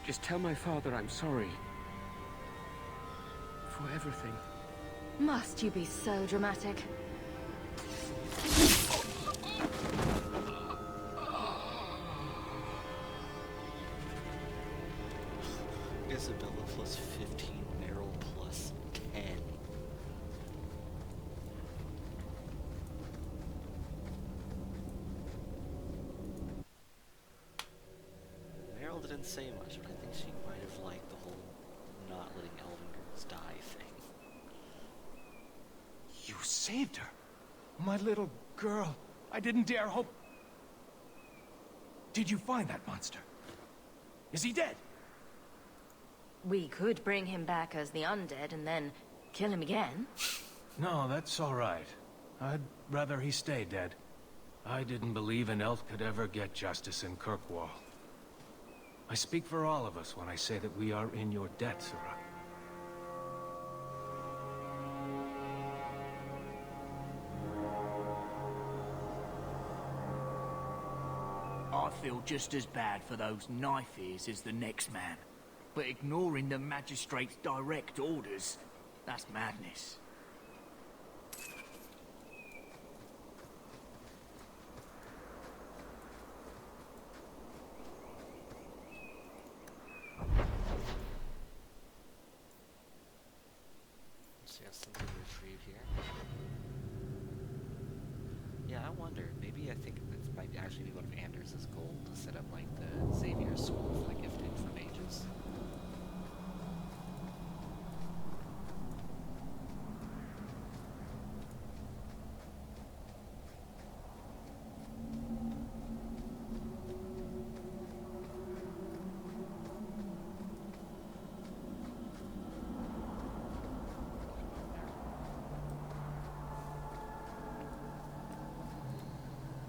Just tell my father I'm sorry. For everything. Must you be so dramatic? Isabella plus 15, Meryl plus 10. Meryl didn't say much, but I think she might have liked the whole not letting elven girls die thing. You saved her. My little girl. I didn't dare hope... Did you find that monster? Is he dead? We could bring him back as the undead and then kill him again. No, that's all right. I'd rather he stay dead. I didn't believe an elf could ever get justice in Kirkwall. I speak for all of us when I say that we are in your debt, Sura. I feel just as bad for those knife ears as the next man. But ignoring the Magistrate's direct orders, that's madness. So yeah, something to retrieve here. Yeah, I wonder. Maybe I think this might actually be one of Anders' goals to set up like the Xavier School for the Gifted for mages.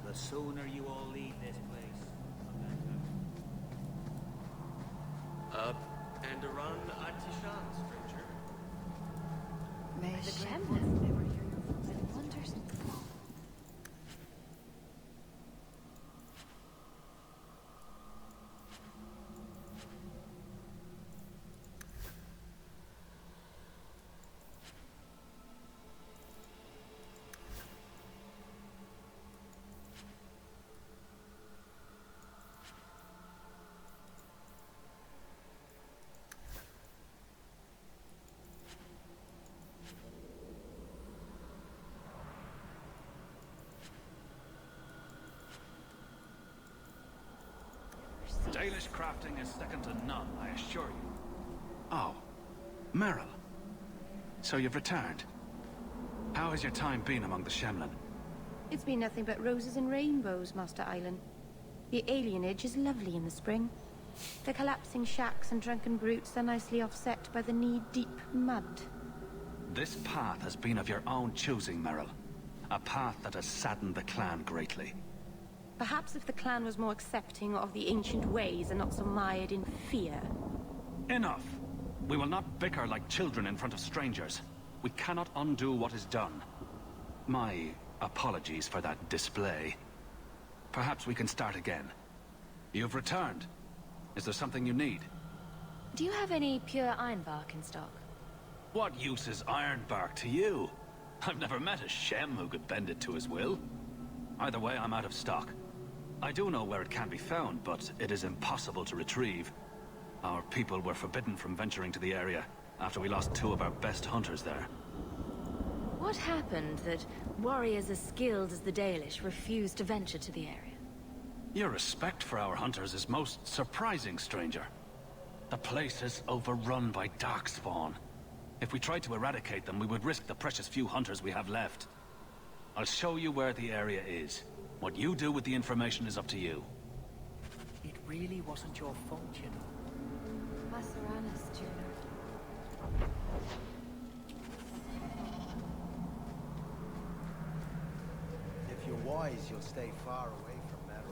The sooner you all leave this place, the better. And Aran Atishan, stranger. May the Shemneth, they were here and wonders. Dalish crafting is second to none, I assure you. Oh, Merrill. So you've returned. How has your time been among the Shemlin? It's been nothing but roses and rainbows, Master Island. The alienage is lovely in the spring. The collapsing shacks and drunken brutes are nicely offset by the knee-deep mud. This path has been of your own choosing, Merrill. A path that has saddened the clan greatly. Perhaps if the clan was more accepting of the ancient ways and not so mired in fear. Enough! We will not bicker like children in front of strangers. We cannot undo what is done. My apologies for that display. Perhaps we can start again. You've returned. Is there something you need? Do you have any pure ironbark in stock? What use is ironbark to you? I've never met a Shem who could bend it to his will. Either way, I'm out of stock. I do know where it can be found, but it is impossible to retrieve. Our people were forbidden from venturing to the area after we lost 2 of our best hunters there. What happened that warriors as skilled as the Dalish refused to venture to the area? Your respect for our hunters is most surprising, stranger. The place is overrun by darkspawn. If we tried to eradicate them, we would risk the precious few hunters we have left. I'll show you where the area is. What you do with the information is up to you. It really wasn't your fault, you know. Masaranas, Juno. If you're wise, you'll stay far away from Merrill.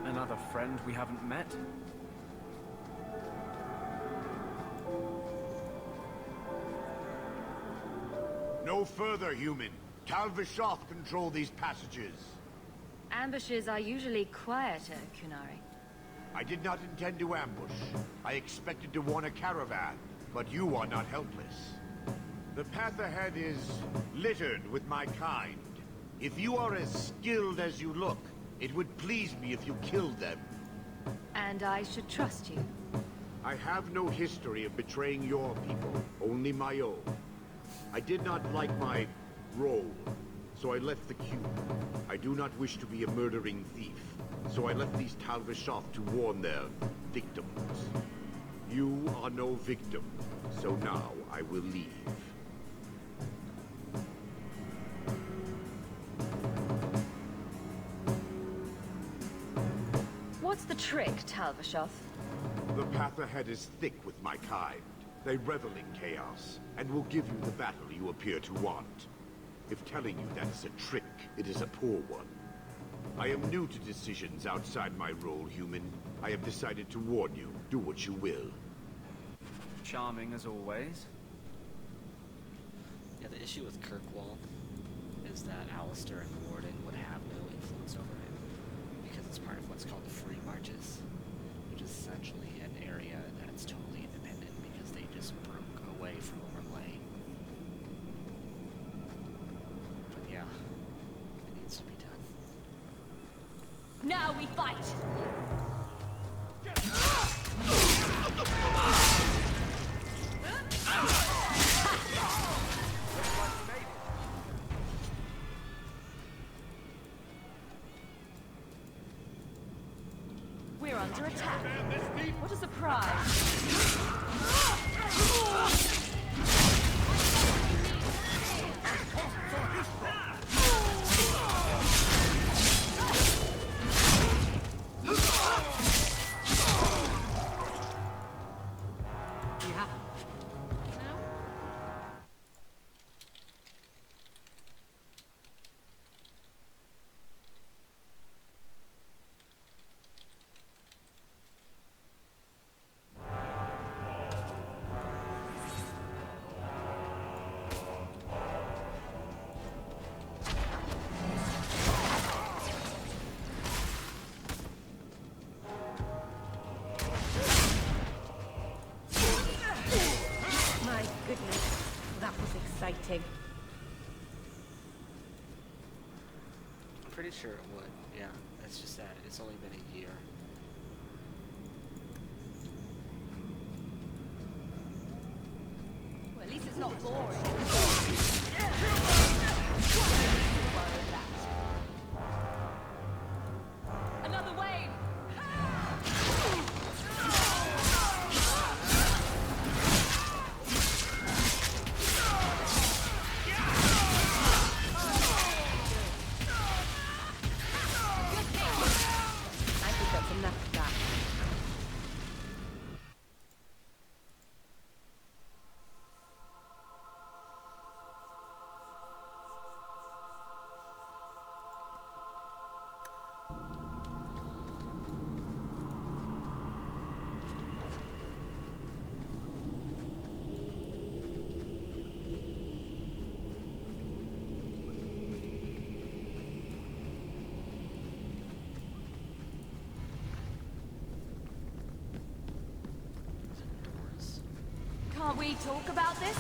Another friend we haven't met? No further, human. Tal Vishoth control these passages. Ambushes are usually quieter, Kunari. I did not intend to ambush. I expected to warn a caravan, but you are not helpless. The path ahead is littered with my kind. If you are as skilled as you look, it would please me if you killed them. And I should trust you. I have no history of betraying your people, only my own. I did not like my role, so I left the cube. I do not wish to be a murdering thief, so I left these Tal Vishoth to warn their victims. You are no victim, so now I will leave. What's the trick, Tal Vishoth? The path ahead is thick with my kind. They revel in chaos, and will give you the battle you appear to want. If telling you that is a trick, it is a poor one. I am new to decisions outside my role, human. I have decided to warn you. Do what you will. Charming as always. Yeah, the issue with Kirkwall is that Alistair and Warden would have no influence over him, because it's part of what's called the Free Marches, which is essentially an area that's totally independent Now we fight! We're under attack. What a surprise! Exciting. I'm pretty sure it would, yeah. It's just that it's only been a year. Well, at least it's not boring. Another wave! Can't we talk about this?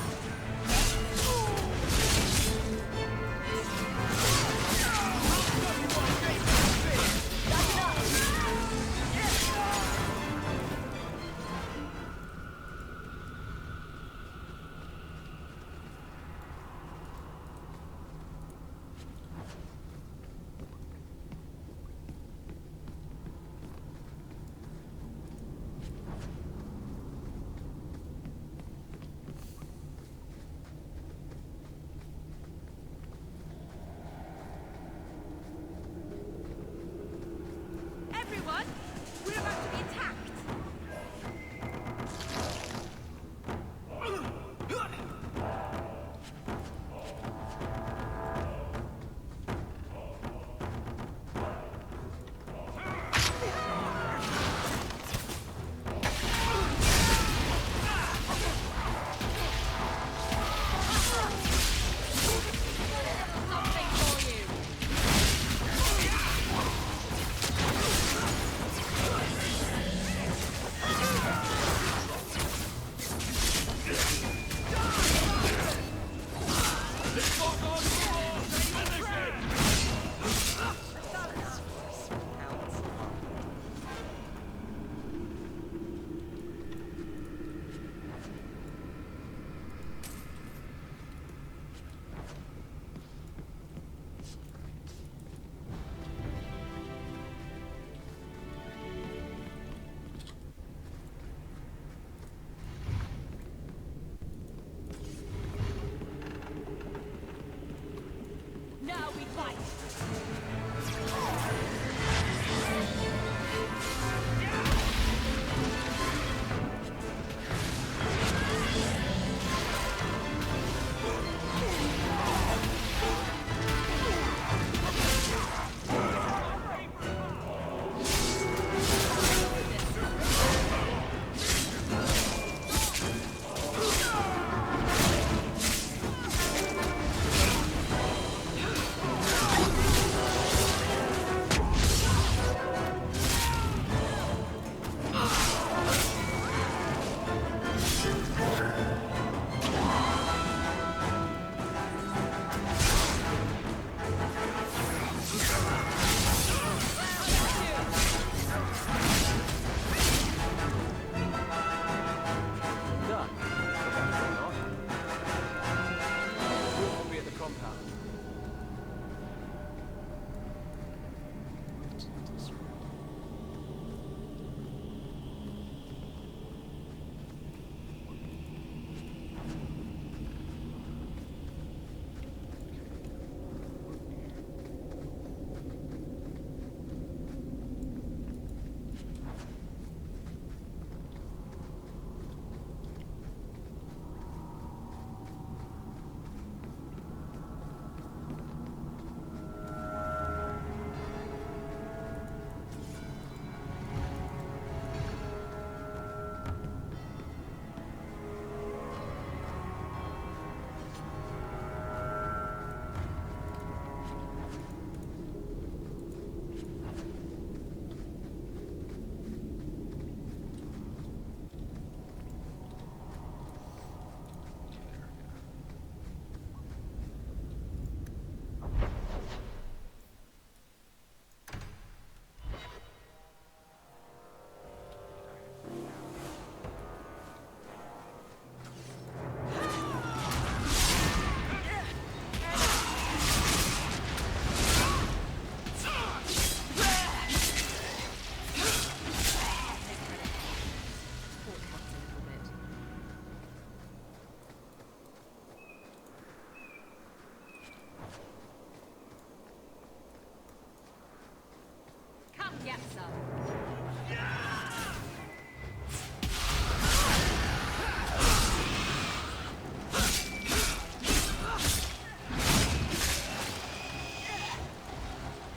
Get some.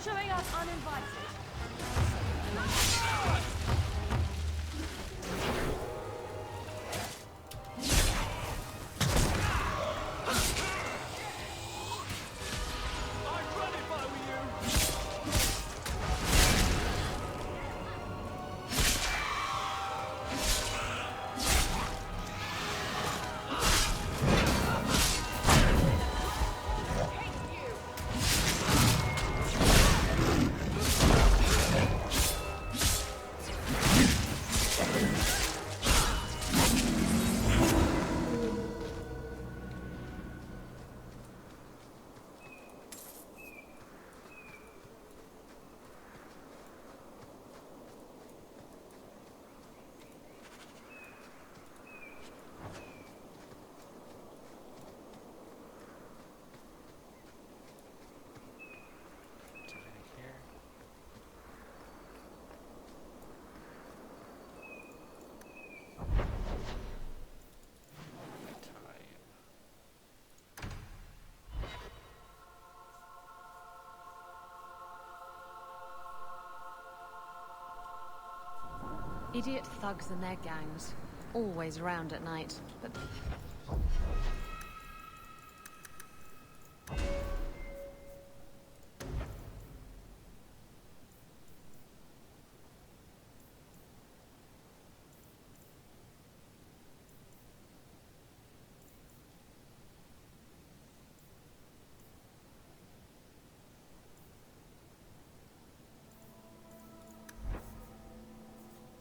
Showing up uninvited. Idiot thugs and their gangs. Always around at night, but...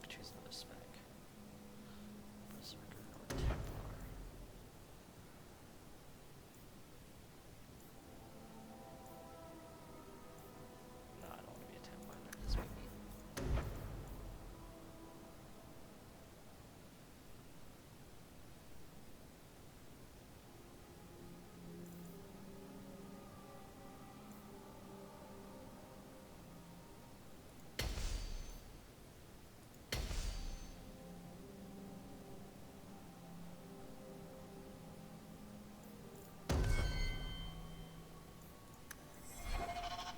Choose another spec. Berserker or Templar. No, I don't want to be a Templar. They're this weak.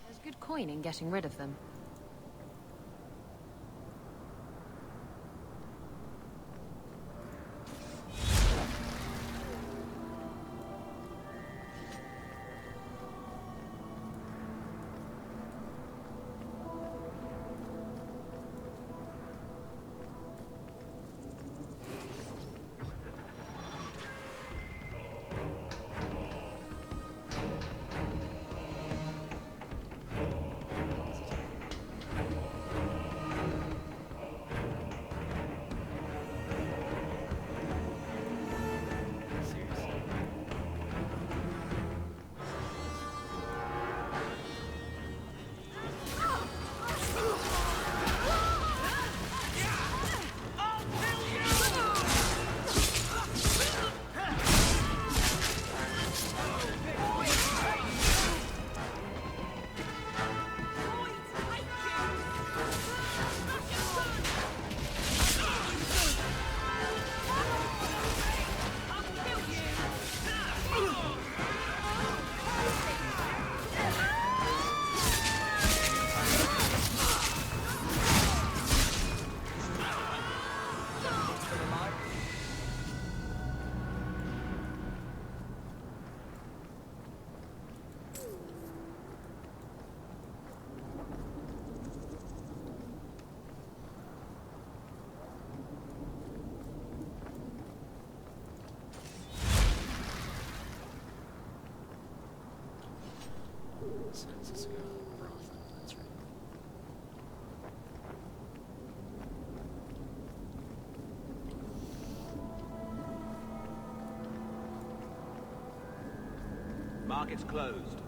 There's good coin in getting rid of them. Let's go Roth. That's right. Market's closed.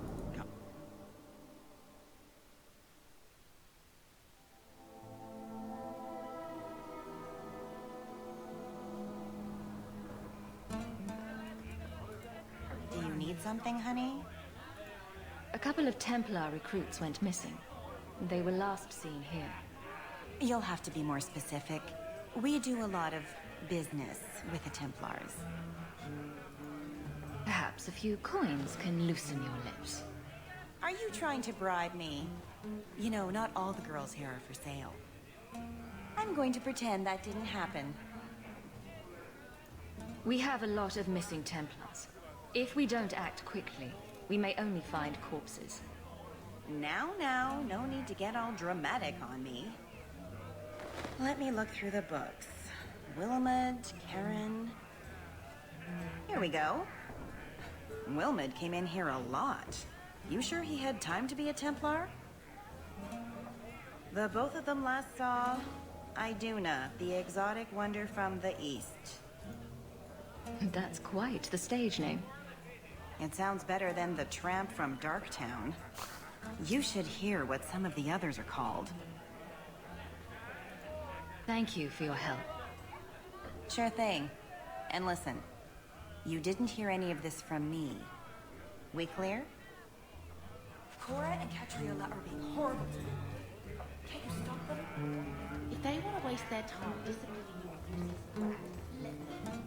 Do you need something, honey? A couple of Templar recruits went missing. They were last seen here. You'll have to be more specific. We do a lot of business with the Templars. Perhaps a few coins can loosen your lips. Are you trying to bribe me? You know, not all the girls here are for sale. I'm going to pretend that didn't happen. We have a lot of missing Templars. If we don't act quickly, we may only find corpses. Now, no need to get all dramatic on me. Let me look through the books. Wilmot, Karen... Here we go. Wilmot came in here a lot. You sure he had time to be a Templar? The both of them last saw Iduna, the exotic wonder from the east. That's quite the stage name. It sounds better than the tramp from Darktown. You should hear what some of the others are called. Thank you for your help. Sure thing. And listen, you didn't hear any of this from me. We clear? Cora and Catriona are being horrible to me. Can't you stop them? If they want to waste their time disciplining your useless, let them.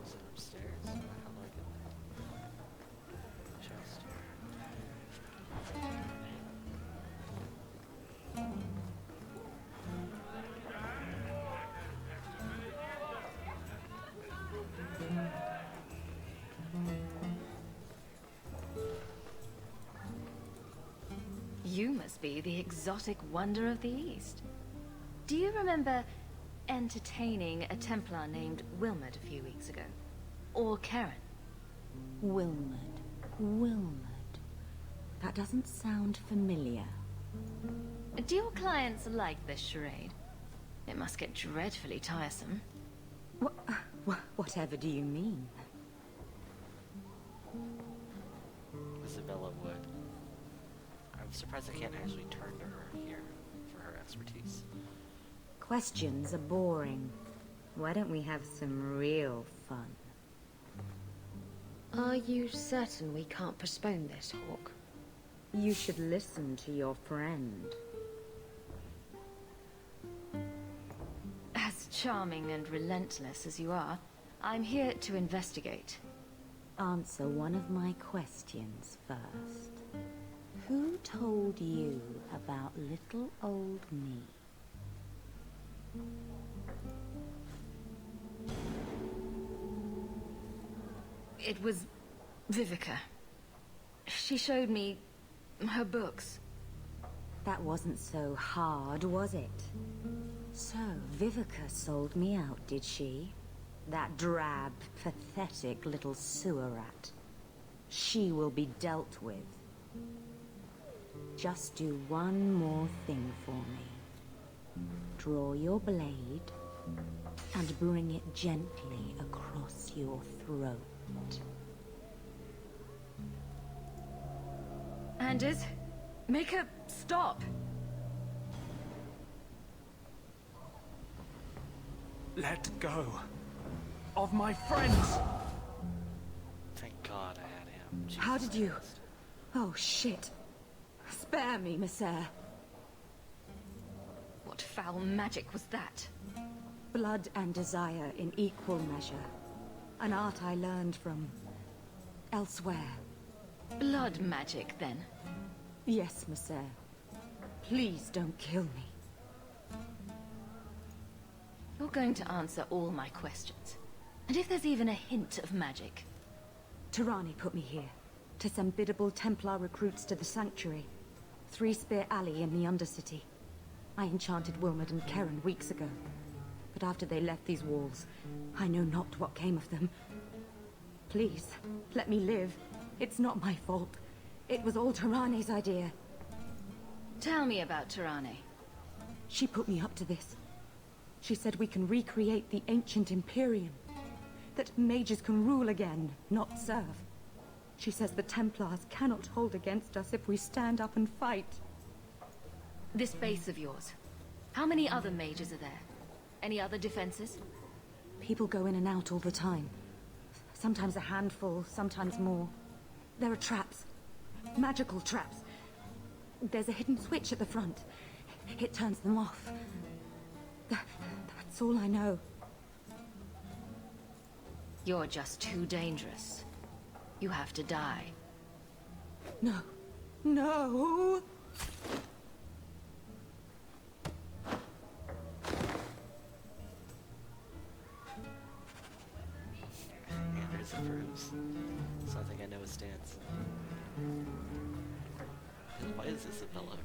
Is it upstairs? How do I get there? Chest. You must be the exotic wonder of the East. Do you remember entertaining a Templar named Wilmot a few weeks ago? Or Karen? Wilmot. That doesn't sound familiar. Do your clients like this charade? It must get dreadfully tiresome. Whatever do you mean? Isabella would. I'm surprised I can't actually turn to her here for her expertise. Questions are boring. Why don't we have some real fun? Are you certain we can't postpone this, Hawk? You should listen to your friend. As charming and relentless as you are, I'm here to investigate. Answer one of my questions first. Who told you about little old me? It was Vivica. She showed me her books. That wasn't so hard, was it? So, Vivica sold me out, did she? That drab, pathetic little sewer rat. She will be dealt with. Just do one more thing for me. Draw your blade and bring it gently across your throat. Anders, make her stop. Let go of my friends. Thank God I had him. Jesus How did you... Christ. Oh, shit. Spare me, Messer. What foul magic was that? Blood and desire in equal measure. An art I learned from... elsewhere. Blood magic, then? Yes, Messer. Please don't kill me. You're going to answer all my questions. And if there's even a hint of magic... Tirani put me here, to send biddable Templar recruits to the Sanctuary. Three Spear Alley in the Undercity. I enchanted Wilmot and Karen weeks ago. But after they left these walls, I know not what came of them. Please, let me live. It's not my fault. It was all Tirani's idea. Tell me about Tirani. She put me up to this. She said we can recreate the ancient Imperium. That mages can rule again, not serve. She says the Templars cannot hold against us if we stand up and fight. This base of yours, how many other mages are there? Any other defenses? People go in and out all the time. Sometimes a handful, sometimes more. There are traps. Magical traps. There's a hidden switch at the front. It turns them off. That's all I know. You're just too dangerous. You have to die. No. No! Anders approves. Something I know his stance. And why is Isabella?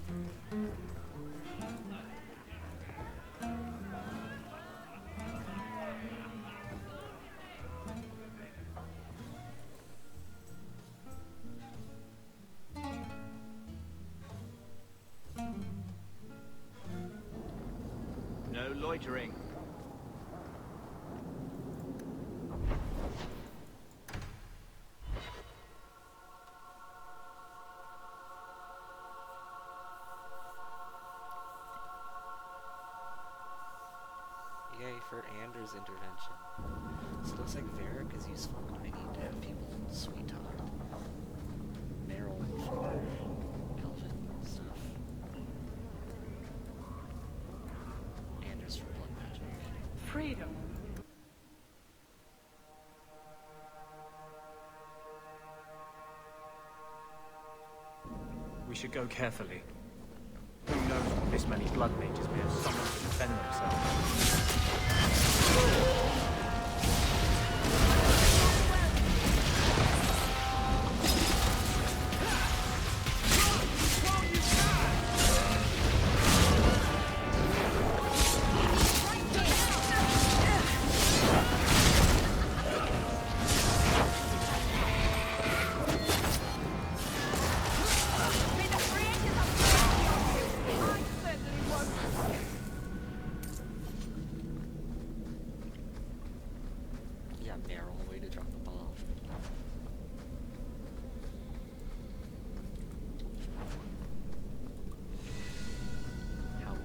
No loitering. Yay for Anders' intervention. So it looks like Varric is useful when I need to have people sweet talk. Meryl for Elvin stuff. Anders for blood magic. Freedom. We should go carefully. Who knows what this many blood mages may have summoned to defend themselves. Yeah, Meryl, way to drop the ball. How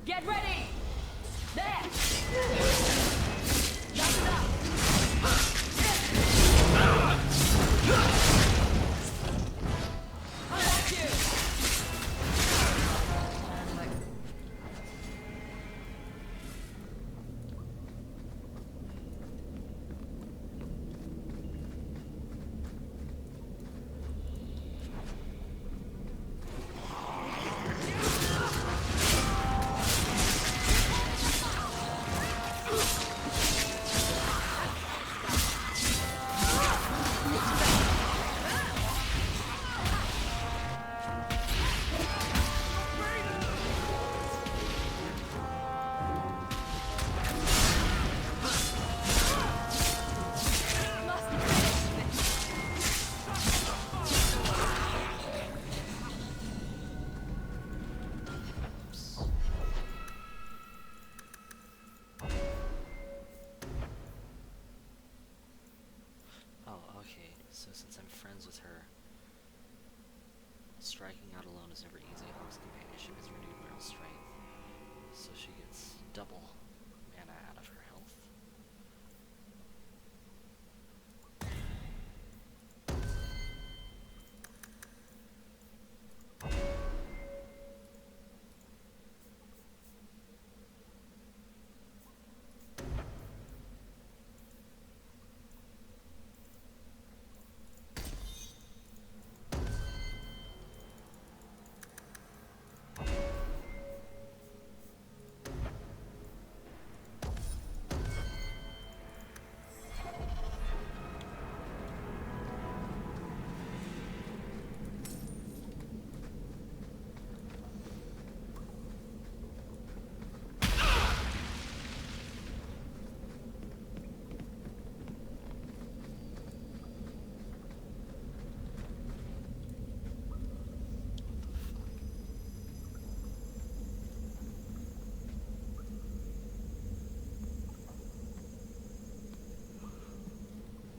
Get ready! There! So since I'm friends with her, striking out alone is never easy. Hawk's companionship has renewed Meryl's strength, so she gets double mana out of her health.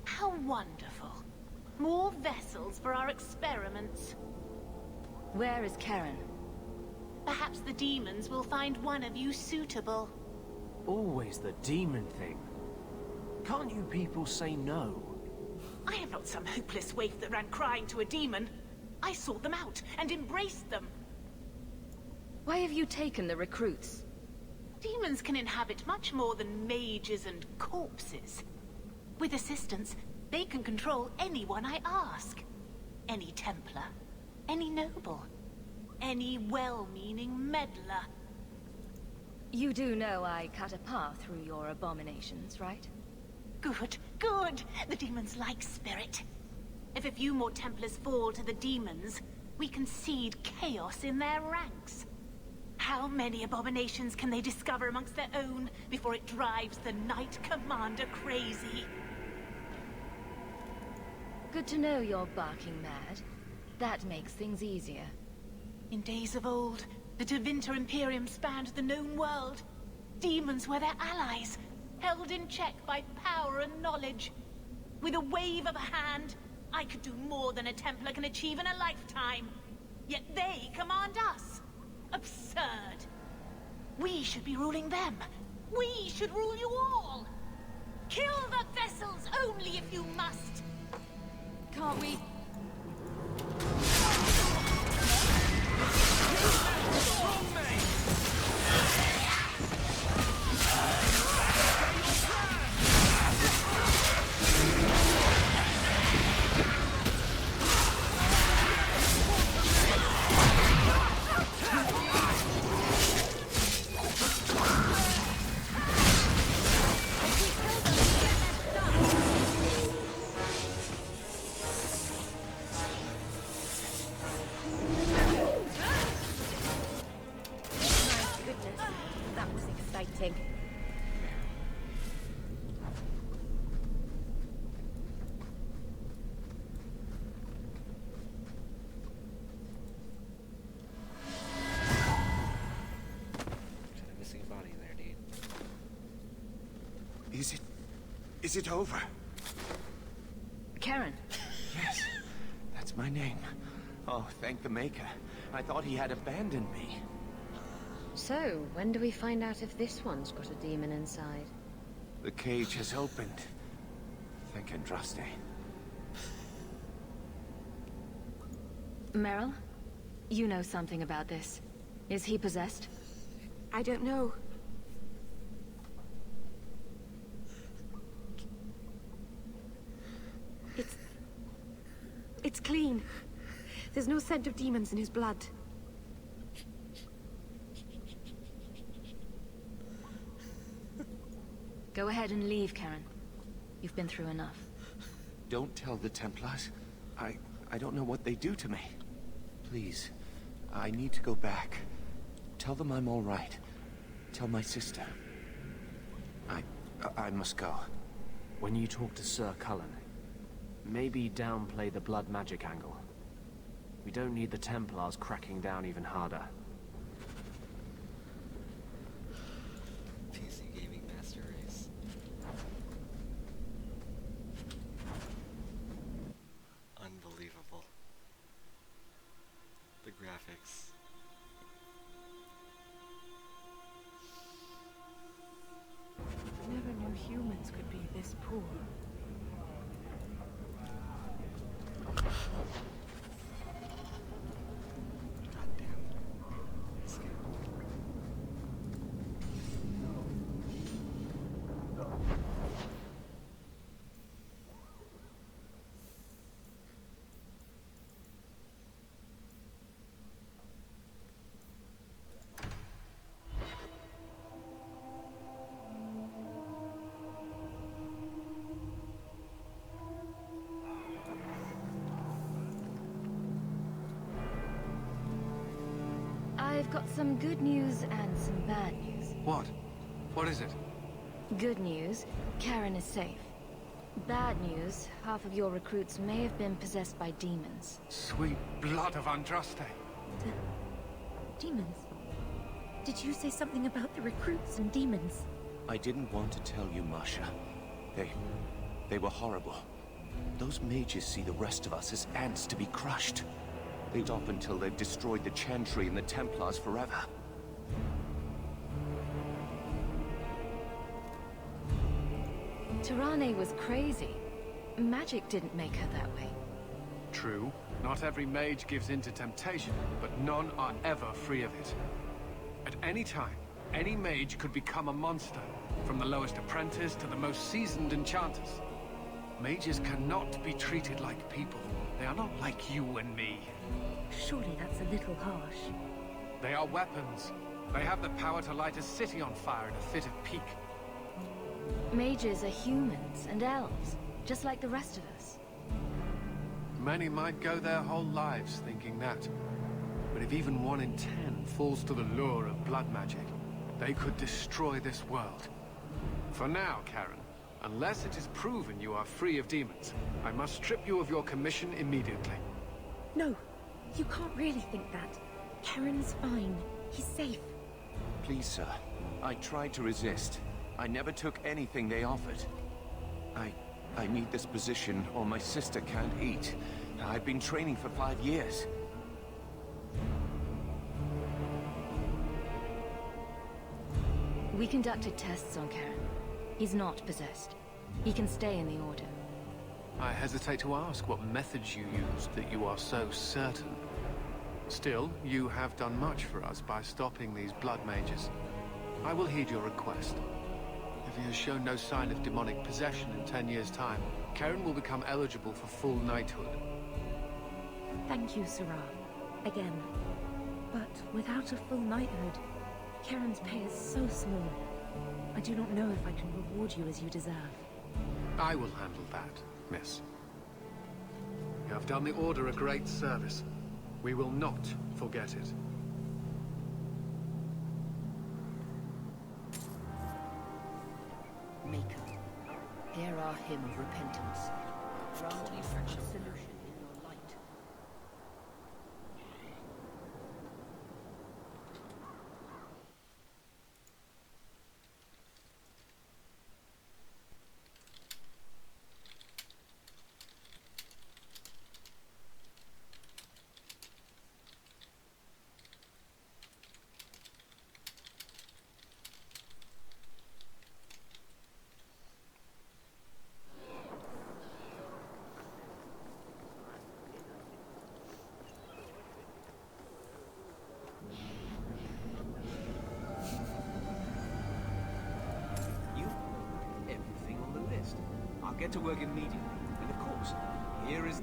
How wonderful. More vessels for our experiments. Where is Karen? Perhaps the demons will find one of you suitable. Always the demon thing. can't you people say no? I am not some hopeless waif that ran crying to a demon. I sought them out and embraced them. Why have you taken the recruits? Demons can inhabit much more than mages and corpses. With assistance, they can control anyone I ask. Any Templar, any noble, any well-meaning meddler. You do know I cut a path through your abominations, right? Good, good. The demons like spirit. If a few more Templars fall to the demons, we can seed chaos in their ranks. How many abominations can they discover amongst their own before it drives the Knight Commander crazy? Good to know you're barking mad. That makes things easier. In days of old, the Tevinter Imperium spanned the known world. Demons were their allies, held in check by power and knowledge. With a wave of a hand, I could do more than a Templar can achieve in a lifetime. Yet they command us. Absurd. We should be ruling them. We should rule you all. Kill the vessels only if you must. Can't we? Is it over? Karen. Yes, that's my name. Oh, thank the Maker. I thought he had abandoned me. So, when do we find out if this one's got a demon inside? The cage has opened. Thank Andraste. Meryl, you know something about this. Is he possessed? I don't know. It's clean. There's no scent of demons in his blood. Go ahead and leave, Karen. You've been through enough. Don't tell the Templars. I don't know what they do to me. Please, I need to go back. Tell them I'm all right. Tell my sister. I must go. When you talk to Sir Cullen, maybe downplay the blood magic angle. We don't need the Templars cracking down even harder. PC Gaming Master Race. Unbelievable. The graphics. Never knew humans could be this poor. I've got some good news and some bad news. What? What is it? Good news, Karen is safe. Bad news, half of your recruits may have been possessed by demons. Sweet blood of Andraste. Demons? Did you say something about the recruits and demons? I didn't want to tell you, Masha. They were horrible. Those mages see the rest of us as ants to be crushed. They stop until they've destroyed the Chantry and the Templars forever. Tirane was crazy. Magic didn't make her that way. True. Not every mage gives in to temptation, but none are ever free of it. At any time, any mage could become a monster, from the lowest apprentice to the most seasoned enchanters. Mages cannot be treated like people. They are not like you and me. Surely that's a little harsh. They are weapons. They have the power to light a city on fire in a fit of pique. Mages are humans and elves, just like the rest of us. Many might go their whole lives thinking that. But if even 1 in 10 falls to the lure of blood magic, they could destroy this world. For now, Karen, unless it is proven you are free of demons, I must strip you of your commission immediately. No, you can't really think that. Karen's fine. He's safe. Please, sir. I tried to resist. I never took anything they offered. I need this position or my sister can't eat. I've been training for 5 years. We conducted tests on Karen. He's not possessed. He can stay in the Order. I hesitate to ask what methods you used that you are so certain. Still, you have done much for us by stopping these blood mages. I will heed your request. If he has shown no sign of demonic possession in 10 years' time, Karen will become eligible for full knighthood. Thank you, Sarah. Again. But without a full knighthood, Karen's pay is so small. I do not know if I can reward you as you deserve. I will handle that, miss. You have done the Order a great service. We will not forget it. Maker, hear our hymn of repentance. Grant us solution in your light. Everything on the list. I'll get to work immediately. And of course, here is...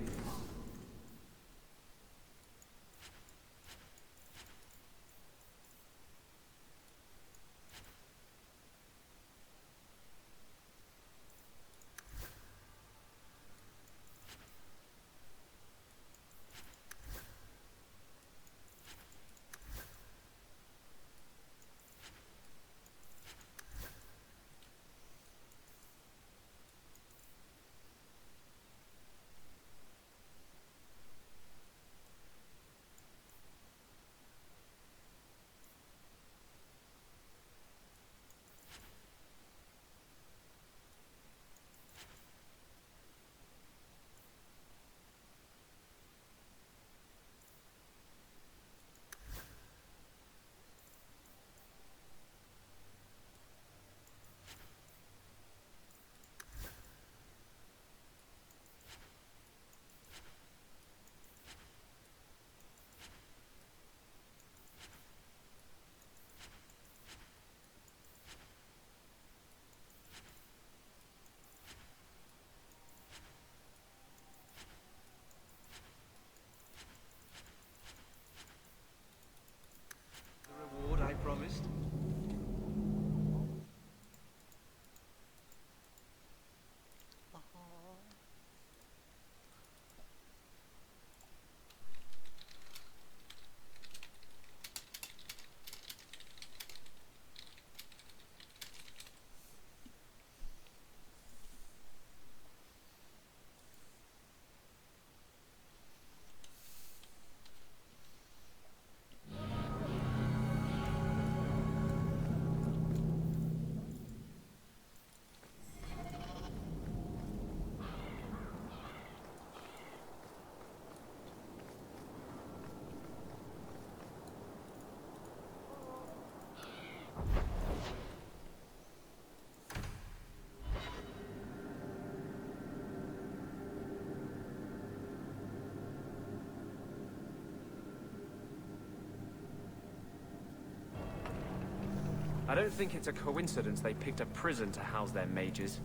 don't think it's a coincidence they picked a prison to house their mages.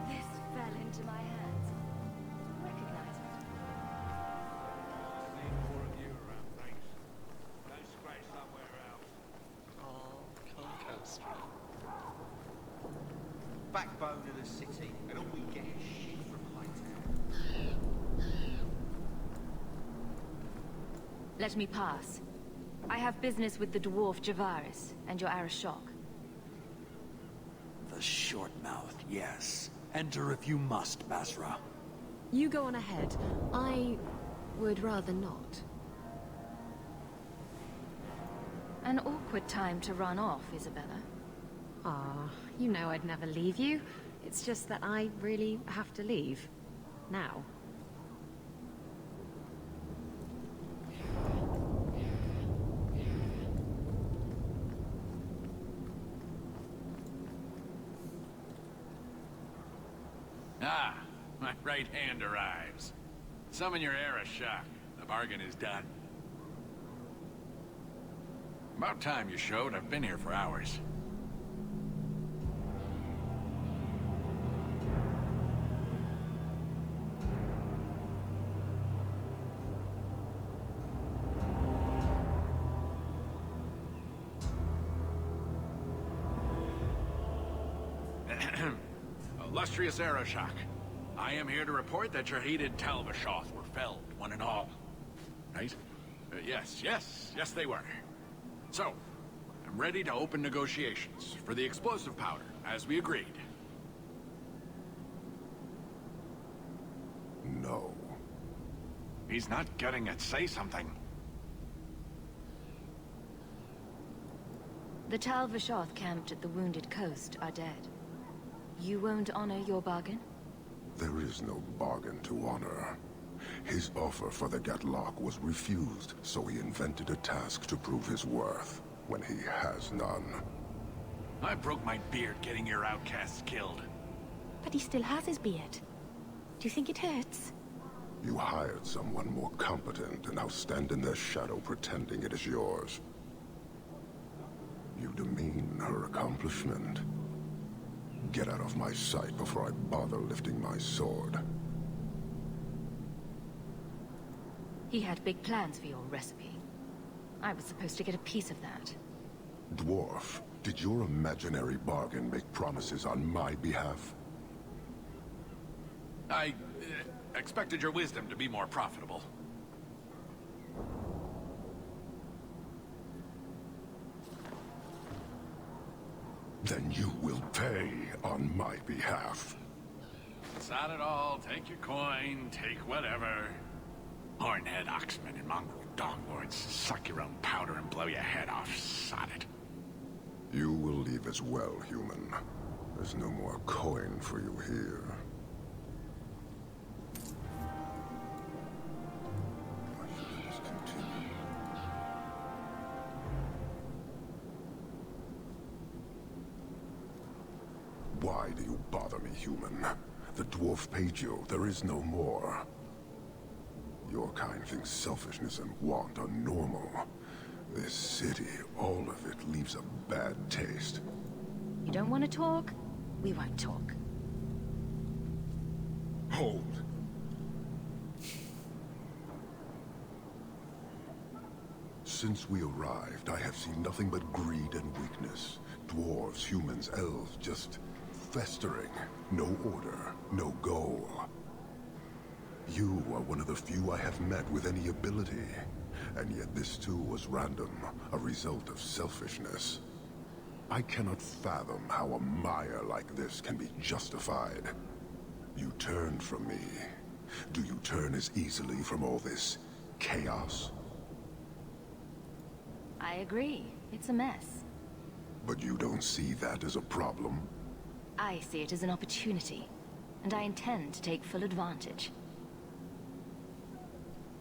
This fell into my hands. Recognize it. Need more of you around, thanks. Don't scratch somewhere else. Oh, Concoast. Backbone of the city, and all we get is shit from Hightown. Let me pass. I have business with the dwarf Javaris and your Arashok. The short mouth, yes. Enter if you must, Basra. You go on ahead. I would rather not. An awkward time to run off, Isabella. Ah, you know I'd never leave you. It's just that I really have to leave. Now. Ah, my right hand arrives. Summon your Arashok. The bargain is done. About time you showed. I've been here for hours. Illustrious Arashok, I am here to report that your hated Tal-Vashoth were felled, one and all. Right? Yes, they were. So, I'm ready to open negotiations for the explosive powder, as we agreed. No. He's not getting it. Say something. The Tal-Vashoth camped at the Wounded Coast are dead. You won't honor your bargain? There is no bargain to honor. His offer for the Gatlock was refused, so he invented a task to prove his worth, when he has none. I broke my beard getting your outcasts killed. But he still has his beard. Do you think it hurts? You hired someone more competent and now stand in their shadow pretending it is yours. You demean her accomplishment. Get out of my sight before I bother lifting my sword. He had big plans for your recipe. I was supposed to get a piece of that. Dwarf, did your imaginary bargain make promises on my behalf? I expected your wisdom to be more profitable. Then you will pay on my behalf. It's not at all. Take your coin, take whatever. Hornhead Oxman and Mongol Donglords suck your own powder and blow your head off. Sod it. You will leave as well, human. There's no more coin for you here. Why do you bother me, human? The dwarf paid you. There is no more. Your kind thinks selfishness and want are normal. This city, all of it, leaves a bad taste. You don't want to talk? We won't talk. Hold. Since we arrived, I have seen nothing but greed and weakness. Dwarves, humans, elves, just festering. No order, no goal. You are one of the few I have met with any ability. And yet this too was random, a result of selfishness. I cannot fathom how a mire like this can be justified. You turned from me. Do you turn as easily from all this chaos? I agree. It's a mess. But you don't see that as a problem? I see it as an opportunity, and I intend to take full advantage.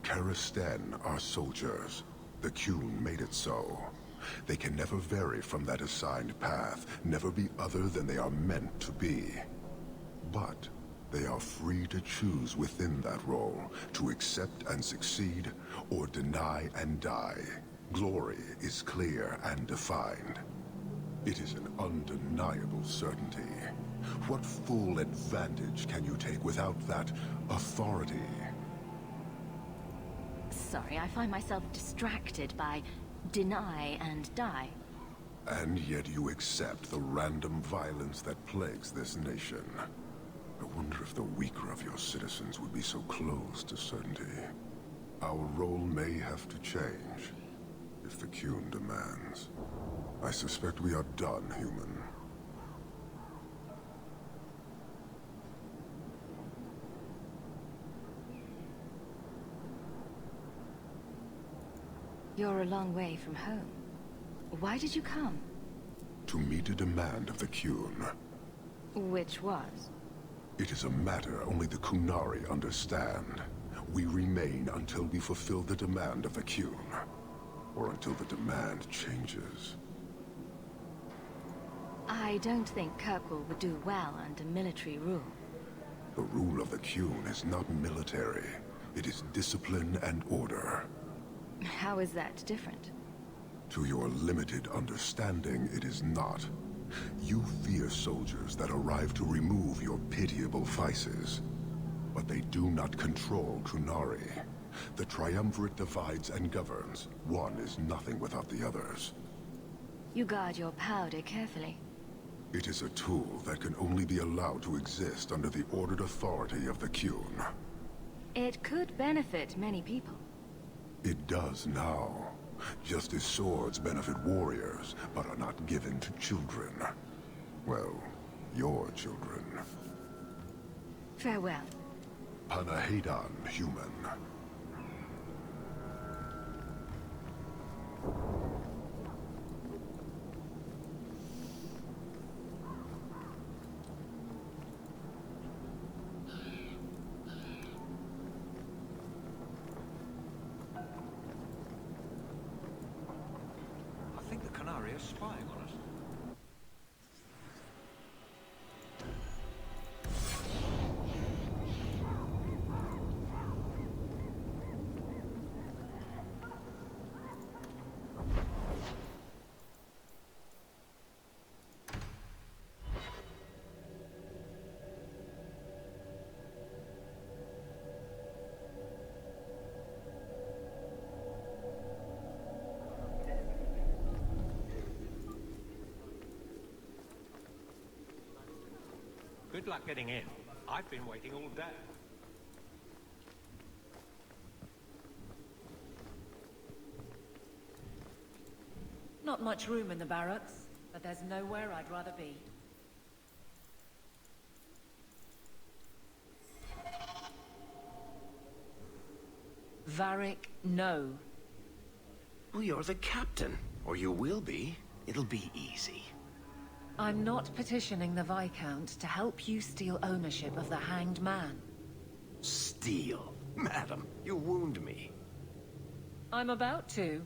Karastan are soldiers. The Qun made it so. They can never vary from that assigned path, never be other than they are meant to be. But they are free to choose within that role, to accept and succeed, or deny and die. Glory is clear and defined. It is an undeniable certainty. What full advantage can you take without that authority? Sorry, I find myself distracted by deny and die. And yet you accept the random violence that plagues this nation. I wonder if the weaker of your citizens would be so close to certainty. Our role may have to change, if the Qun demands. I suspect we are done, human. You're a long way from home. Why did you come? To meet a demand of the Qun. Which was? It is a matter only the Qunari understand. We remain until we fulfill the demand of the Qun. Or until the demand changes. I don't think Kirkwall would do well under military rule. The rule of the Qun is not military. It is discipline and order. How is that different? To your limited understanding, it is not. You fear soldiers that arrive to remove your pitiable vices. But they do not control Qunari. The Triumvirate divides and governs. One is nothing without the others. You guard your powder carefully. It is a tool that can only be allowed to exist under the ordered authority of the Qun. It could benefit many people. It does now. Just as swords benefit warriors, but are not given to children. Well, your children. Farewell. Panahedan, human. I think the Qunari are spying on us. Good luck getting in. I've been waiting all day. Not much room in the barracks, but there's nowhere I'd rather be. Varric, no. Well, you're the captain. Or you will be. It'll be easy. I'm not petitioning the Viscount to help you steal ownership of the Hanged Man. Steal? Madam, you wound me. I'm about to.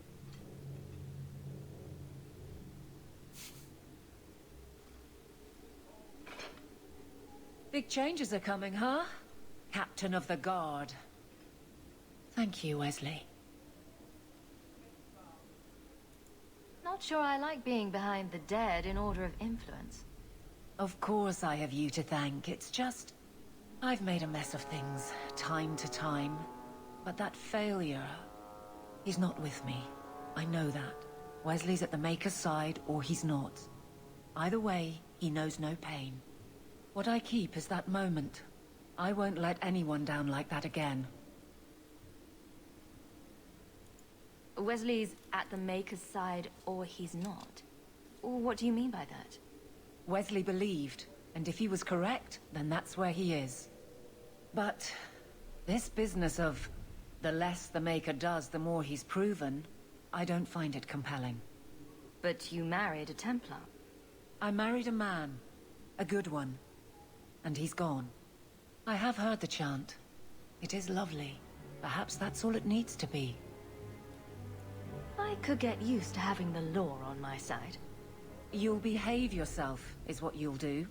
Big changes are coming, huh? Captain of the Guard. Thank you, Wesley. Not sure I like being behind the dead in order of influence. Of course I have you to thank. It's just... I've made a mess of things, time to time. But that failure... He's not with me. I know that. Wesley's at the Maker's side, or he's not. Either way, he knows no pain. What I keep is that moment. I won't let anyone down like that again. Wesley's at the Maker's side, or he's not. What do you mean by that? Wesley believed, and if he was correct, then that's where he is. But this business of the less the Maker does, the more he's proven, I don't find it compelling. But you married a Templar. I married a man. A good one. And he's gone. I have heard the chant. It is lovely. Perhaps that's all it needs to be. I could get used to having the law on my side. You'll behave yourself, is what you'll do.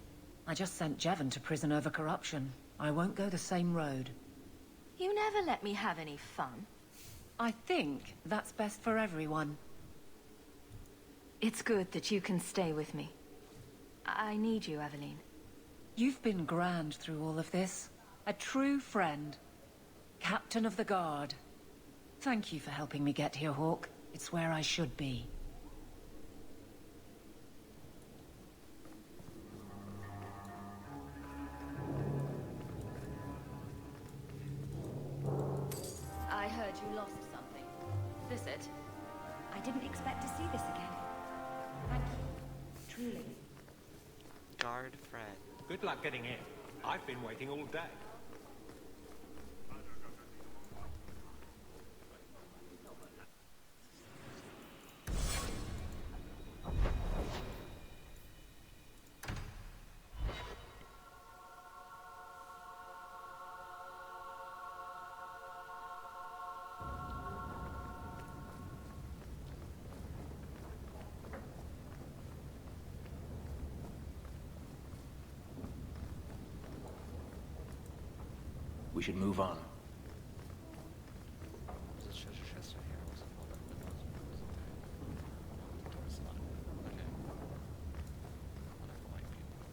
I just sent Jevon to prison over corruption. I won't go the same road. You never let me have any fun. I think that's best for everyone. It's good that you can stay with me. I need you, Aveline. You've been grand through all of this. A true friend. Captain of the Guard. Thank you for helping me get here, Hawke. It's where I should be. I heard you lost something. This it? I didn't expect to see this again. Thank you. Truly. Guard friend. Good luck getting in. I've been waiting all day. We should move on. There's a treasure chest in here. What's it called? Door's locked. Okay. Whatever, white people.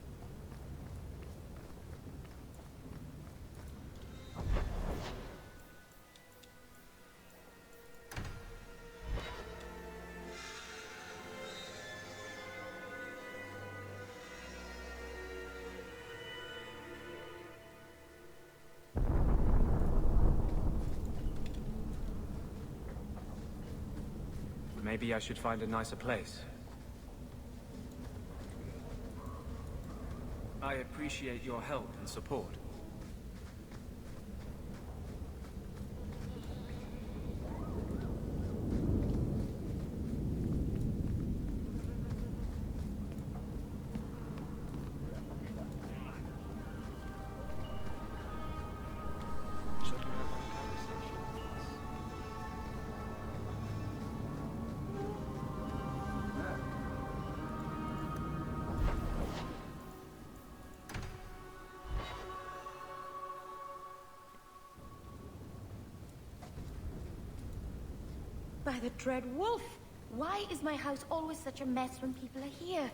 Maybe I should find a nicer place. I appreciate your help and support. By the dread wolf! Why is my house always such a mess when people are here?